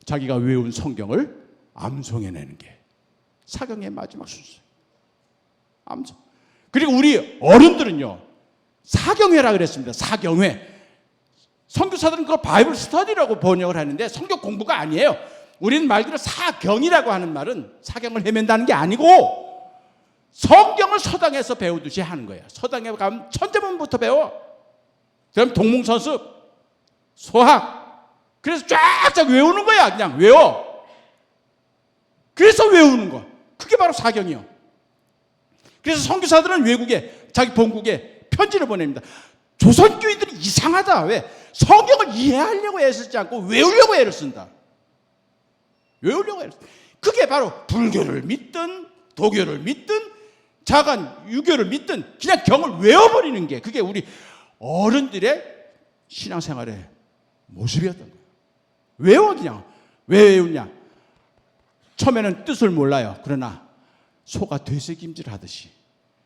자기가 외운 성경을 암송해내는 게 사경의 마지막 순서예요. 암송. 그리고 우리 어른들은요, 사경회라 그랬습니다. 사경회. 선교사들은 그걸 바이블 스터디라고 번역을 하는데 성경 공부가 아니에요. 우리는 말 그대로 사경이라고 하는 말은 사경을 헤맨다는 게 아니고 성경을 서당에서 배우듯이 하는 거예요. 서당에 가면 천재문부터 배워. 그럼 동문서습, 소학. 그래서 쫙쫙 외우는 거야. 그냥 외워. 그래서 외우는 거. 그게 바로 사경이요. 그래서 선교사들은 외국에 자기 본국에 편지를 보냅니다. 조선교인들이 이상하다. 왜? 성경을 이해하려고 애쓰지 않고 외우려고 애를 쓴다. 외우려고 애를 쓴다. 그게 바로 불교를 믿든 도교를 믿든 자간 유교를 믿든 그냥 경을 외워버리는 게 그게 우리 어른들의 신앙생활의 모습이었던 거예요. 외워 그냥. 왜 외우냐? 처음에는 뜻을 몰라요. 그러나 소가 되새김질 하듯이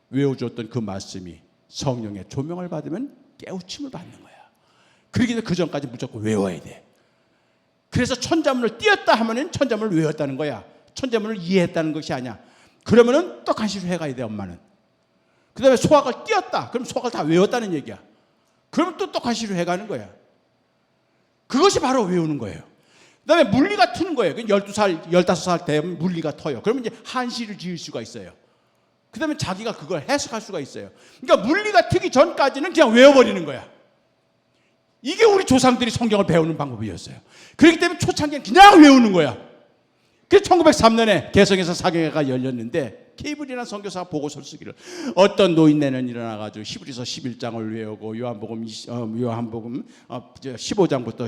외워줬던 그 말씀이 성령의 조명을 받으면 깨우침을 받는 거야. 그러기 때문에 그 전까지 무조건 외워야 돼. 그래서 천자문을 띄었다 하면은 천자문을 외웠다는 거야. 천자문을 이해했다는 것이 아니야. 그러면은 떡한시로 해가야 돼, 엄마는. 그 다음에 소학을 띄었다. 그럼 소학을 다 외웠다는 얘기야. 그러면 또 떡한시로 해가는 거야. 그것이 바로 외우는 거예요. 그 다음에 물리가 트는 거예요. 12살, 15살 되면 물리가 터요. 그러면 이제 한시를 지을 수가 있어요. 그 다음에 자기가 그걸 해석할 수가 있어요. 그러니까 물리가 트기 전까지는 그냥 외워버리는 거야. 이게 우리 조상들이 성경을 배우는 방법이었어요. 그렇기 때문에 초창기는 그냥 외우는 거야. 그래서 1903년에 개성에서 사경회가 열렸는데 케이블이라는 선교사가 보고서를 쓰기를 어떤 노인네는 일어나가지고 히브리서 11장을 외우고 요한복음 15장부터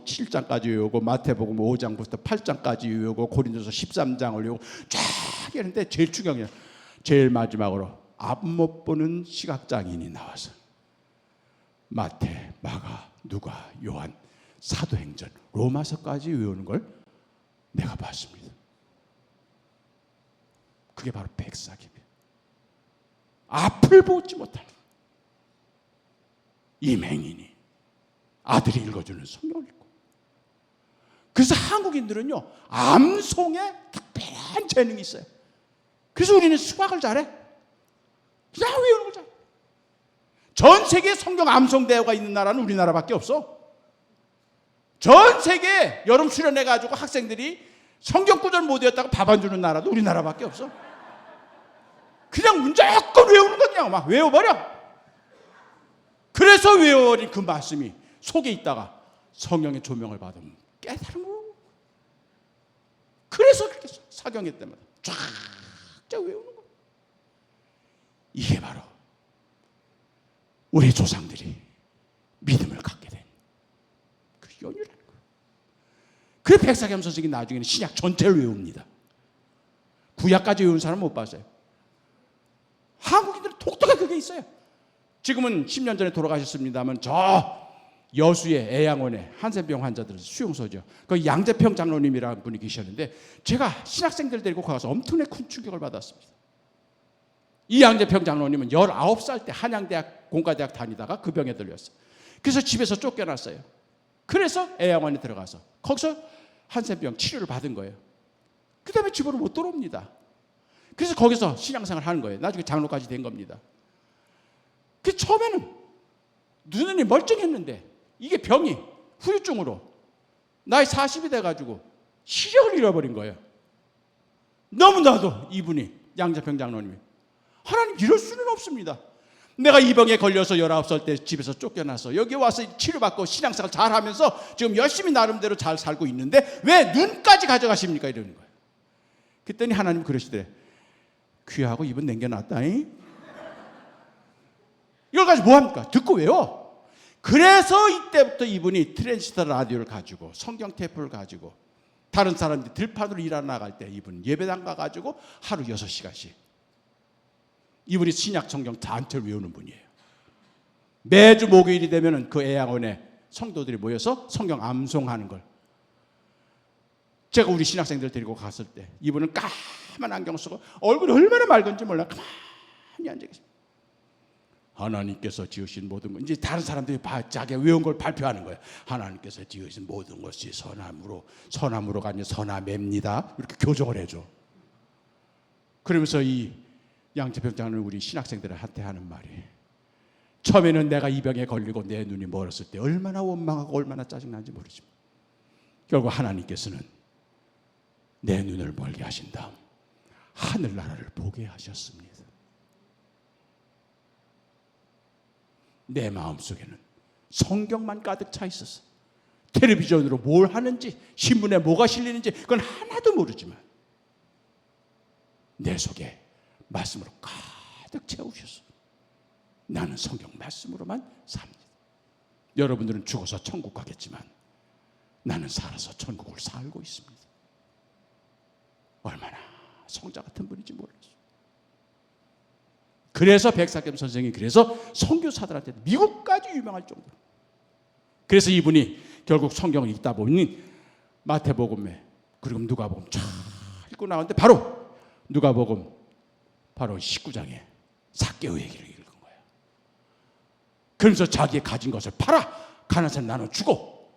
7장까지 외우고 마태복음 5장부터 8장까지 외우고 고린도서 13장을 외우고 쫙 했는데 제일 중요한 게 제일 마지막으로 앞 못 보는 시각장애인이 나와서 마태, 마가, 누가, 요한, 사도행전, 로마서까지 외우는 걸 내가 봤습니다. 그게 바로 백사김이에요. 앞을 보지 못하는 이 맹인이 아들이 읽어주는 성경을 읽고. 그래서 한국인들은요 암송에 특별한 재능이 있어요. 그래서 우리는 수학을 잘해. 그냥 외우는 걸 잘해. 전 세계에 성경 암송대회가 있는 나라는 우리나라밖에 없어. 전 세계에 여름 수련해가지고 학생들이 성경 구절 못 외웠다고 밥 안 주는 나라도 우리나라밖에 없어. 그냥 무조건 외우는 거 그냥 막 외워버려. 그래서 외워버린 그 말씀이 속에 있다가 성령의 조명을 받으면 깨달은 거. 그래서 그렇게 사경회 때마다 쫙 외우는 거. 이게 바로 우리 조상들이 믿음을 갖게 된 그 연유라는 거예요. 그 백사겸 선생이 나중에는 신약 전체를 외웁니다. 구약까지 외운 사람 못 봤어요. 한국인들은 독특하게 그게 있어요. 지금은 10년 전에 돌아가셨습니다만 저 여수의 애양원에 한센병 환자들 수용소죠. 그 양재평 장로님이라는 분이 계셨는데 제가 신학생들 데리고 가서 엄청나게 큰 충격을 받았습니다. 이 양재평 장로님은 19살 때 한양대학 공과대학 다니다가 그 병에 들렸어요. 그래서 집에서 쫓겨났어요. 그래서 애양원에 들어가서 거기서 한센병 치료를 받은 거예요. 그 다음에 집으로 못 들어옵니다. 그래서 거기서 신앙생활을 하는 거예요. 나중에 장로까지 된 겁니다. 그 처음에는 눈이 멀쩡했는데 이게 병이 후유증으로 나이 40이 돼가지고 시력을 잃어버린 거예요. 너무나도 이분이 양재평 장로님이 하나님 이럴 수는 없습니다. 내가 이 병에 걸려서 19살 때 집에서 쫓겨나서 여기 와서 치료받고 신앙생활 잘하면서 지금 열심히 나름대로 잘 살고 있는데 왜 눈까지 가져가십니까? 이러는 거예요. 그랬더니 하나님 그러시더래. 귀하고 입은 남겨놨다잉. 이걸 가지고 뭐합니까? 듣고 외워. 그래서 이때부터 이분이 트랜지스터 라디오를 가지고 성경 테이프를 가지고 다른 사람들이 들판으로 일하러 나갈 때 이분 예배당 가가지고 하루 6시간씩 이분이 신약 성경 전체를 외우는 분이에요. 매주 목요일이 되면 그 애양원에 성도들이 모여서 성경 암송하는 걸 제가 우리 신학생들 데리고 갔을 때 이분은 까만 안경 쓰고 얼굴이 얼마나 맑은지 몰라 가만히 앉아 계십니다. 하나님께서 지으신 모든 것, 이제 다른 사람들이 자기가 외운 걸 발표하는 거예요. 하나님께서 지으신 모든 것이 선함으로가 아니라 선함입니다. 이렇게 교정을 해줘. 그러면서 이 양재병장은 우리 신학생들한테 하는 말이, 처음에는 내가 이 병에 걸리고 내 눈이 멀었을 때 얼마나 원망하고 얼마나 짜증나는지 모르지만 결국 하나님께서는 내 눈을 멀게 하신 다음 하늘나라를 보게 하셨습니다. 내 마음속에는 성경만 가득 차 있었어. 텔레비전으로 뭘 하는지, 신문에 뭐가 실리는지 그건 하나도 모르지만 내 속에 말씀으로 가득 채우셨어. 나는 성경 말씀으로만 삽니다. 여러분들은 죽어서 천국 가겠지만 나는 살아서 천국을 살고 있습니다. 얼마나 성자 같은 분인지 몰랐어. 그래서 백사겸 선생이 그래서 선교사들한테 미국까지 유명할 정도로. 그래서 이분이 결국 성경을 읽다 보니 마태복음에 그리고 누가복음 쫙 읽고 나왔는데 바로 누가복음 바로 19장에 삭개오 얘기를 읽은 거예요. 그러면서 자기의 가진 것을 팔아 가난한 사람 나눠주고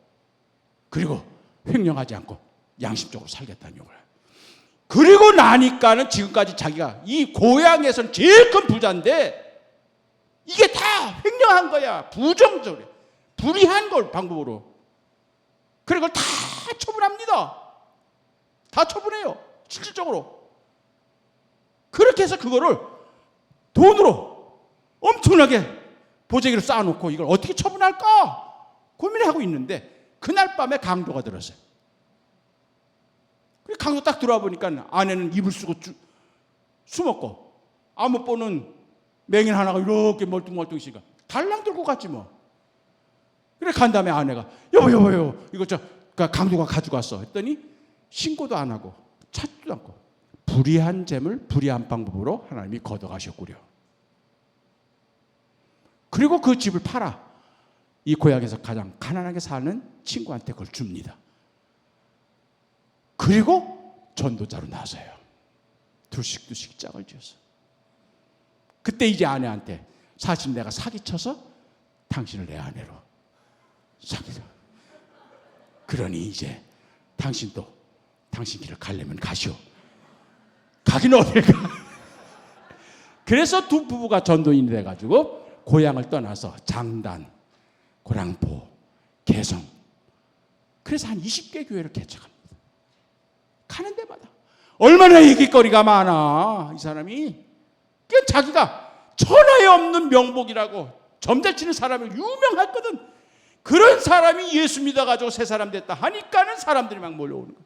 그리고 횡령하지 않고 양심적으로 살겠다는 욕을 해요. 그리고 나니까는 지금까지 자기가 이 고향에서는 제일 큰 부자인데 이게 다 횡령한 거야. 부정적으로 불의한 걸 방법으로. 그런 걸 다 처분합니다. 다 처분해요. 실질적으로. 그렇게 해서 그거를 돈으로 엄청나게 보재기를 쌓아놓고 이걸 어떻게 처분할까 고민하고 있는데 그날 밤에 강도가 들었어요. 강도 딱 들어와 보니까 아내는 이불 쓰고 숨었고 아무 뽀는 맹인 하나가 이렇게 멀뚱멀뚱 있으니까 달랑 들고 갔지 뭐. 그래 간 다음에 아내가 여보 이거 강도가 가져갔어 했더니 신고도 안 하고 찾지도 않고 불의한 재물 불의한 방법으로 하나님이 걷어가셨구려. 그리고 그 집을 팔아 이 고향에서 가장 가난하게 사는 친구한테 그걸 줍니다. 그리고 전도자로 나서요. 두씩 짝을 지어서. 그때 이제 아내한테 사실 내가 사기쳐서 당신을 내 아내로 사귀자. 그러니 이제 당신도 당신 길을 가려면 가시오. 가기는 어딜 가. 그래서 두 부부가 전도인이 돼가지고 고향을 떠나서 장단, 고랑포, 개성 그래서 한 20개 교회를 개척합니다. 가는 데마다 얼마나 얘기거리가 많아 이 사람이. 그 자기가 천하에 없는 명복이라고 점잘치는 사람이 유명했거든. 그런 사람이 예수 믿어가지고 새 사람 됐다 하니까는 사람들이 막 몰려오는 거야.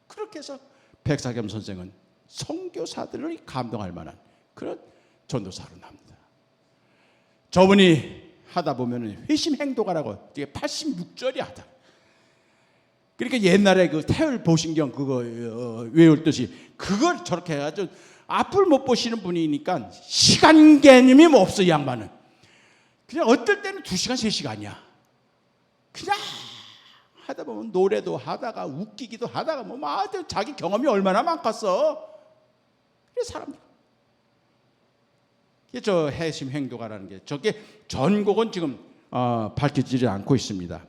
그렇게 해서 백사겸 선생은 선교사들을 감동할 만한 그런 전도사로 납니다. 저분이 하다 보면 회심 행도가라고 이게 86절이 하다. 그러니까 옛날에 그 태율보신경 그거 외울 듯이 그걸 저렇게 해가지고 앞을 못 보시는 분이니까 시간 개념이 뭐 없어 이 양반은. 그냥 어떨 때는 2시간 3시간이야. 그냥 하다 보면 노래도 하다가 웃기기도 하다가 뭐 자기 경험이 얼마나 많겠어. 그래서 사람들 저 해심 행도가라는 게 저게 전곡은 지금 밝혀지지 않고 있습니다.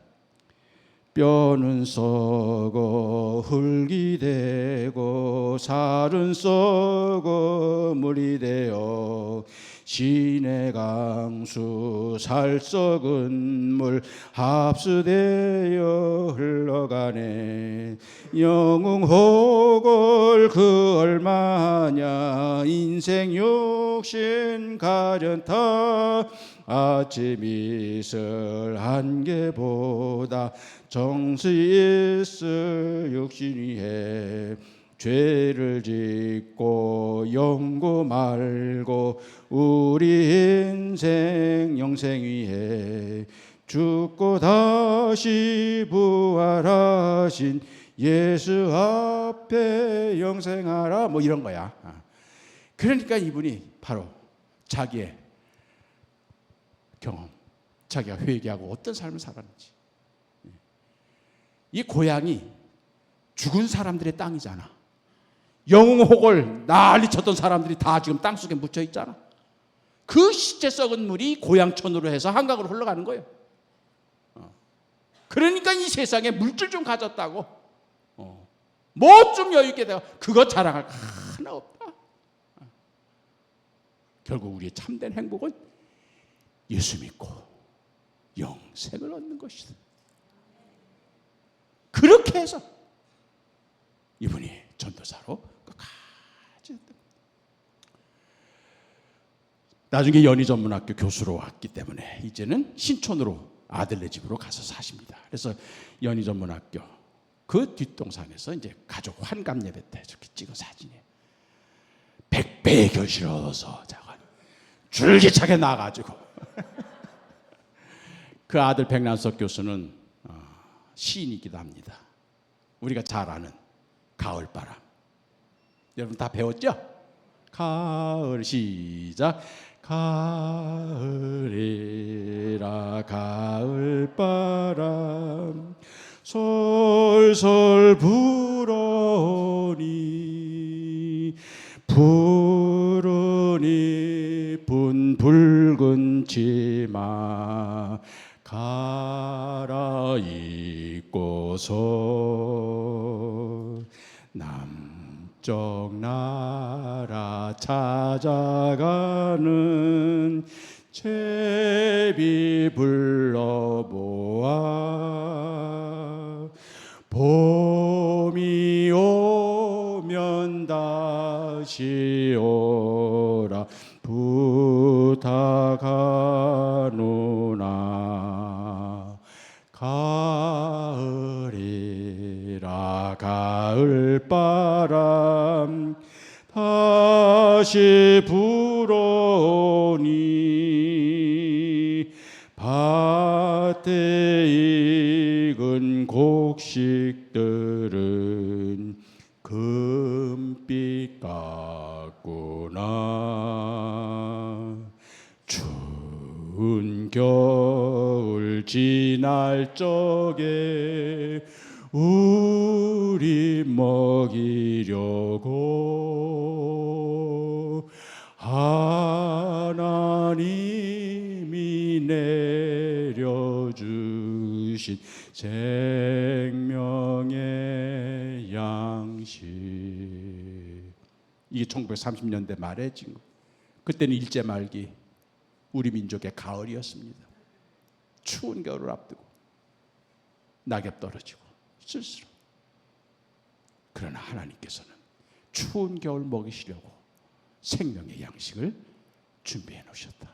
뼈는 썩어 흙이 되고 살은 썩어 물이 되어 시내 강수 살썩은 물 합수되어 흘러가네. 영웅호걸 그 얼마냐 인생 욕심 가련타 아침 이슬 안개보다 정수 있을 욕심 위해 죄를 짓고 영고 말고 우리 인생 영생 위해 죽고 다시 부활하신 예수 앞에 영생하라 뭐 이런 거야. 그러니까 이분이 바로 자기의 경험, 자기가 회개하고 어떤 삶을 살았는지. 이 고향이 죽은 사람들의 땅이잖아. 영웅혹을 난리쳤던 사람들이 다 지금 땅속에 묻혀 있잖아. 그 시체 썩은 물이 고향천으로 해서 한강으로 흘러가는 거예요. 그러니까 이 세상에 물질 좀 가졌다고 뭐 좀 여유 있게 내가 그거 자랑할 거 하나 없다. 결국 우리의 참된 행복은 예수 믿고 영생을 얻는 것이다. 그렇게 해서 이분이 전도사로 끝까지 했던 겁니다. 나중에 연희전문학교 교수로 왔기 때문에 이제는 신촌으로 아들네 집으로 가서 사십니다. 그래서 연희전문학교 그 뒷동산에서 이제 가족 환갑 예배 때 저렇게 찍은 사진이에요. 100배의 결실어서 줄기차게 나가지고 그 아들 백난석 교수는 시인이기도 합니다. 우리가 잘 아는 가을바람. 여러분 다 배웠죠? 가을 시작. 가을이라 가을바람 솔솔 불어오니 푸르니 분 붉은 치마 갈아입고서 남쪽 나라 찾아가는 제비 불러보아 봄이 오면 다시 오라 부탁하노나 가을이라 가을바람 다시 불어오니 밭에 익은 곡식들은 금빛 같구나. 추운 겨울 지날 적에 우리 먹이려고 하나님이 내려주신 생명의 양식. 이게 1930년대 말에 지금 그때는 일제 말기 우리 민족의 가을이었습니다. 추운 겨울을 앞두고 낙엽 떨어지고 쓸쓸하고. 그러나 하나님께서는 추운 겨울 먹이시려고 생명의 양식을 준비해 놓으셨다.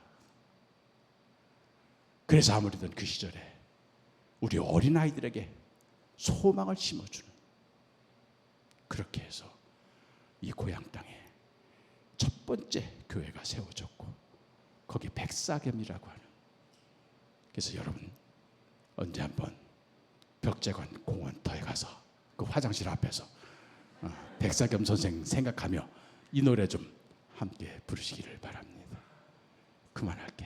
그래서 아무래도 그 시절에 우리 어린아이들에게 소망을 심어주는, 그렇게 해서 이 고향 땅에 첫 번째 교회가 세워졌고 거기 백사겸이라고 하는. 그래서 여러분 언제 한번 벽제관 공원터에 가서 그 화장실 앞에서 백사겸 선생 생각하며 이 노래 좀 함께 부르시기를 바랍니다. 그만할게요.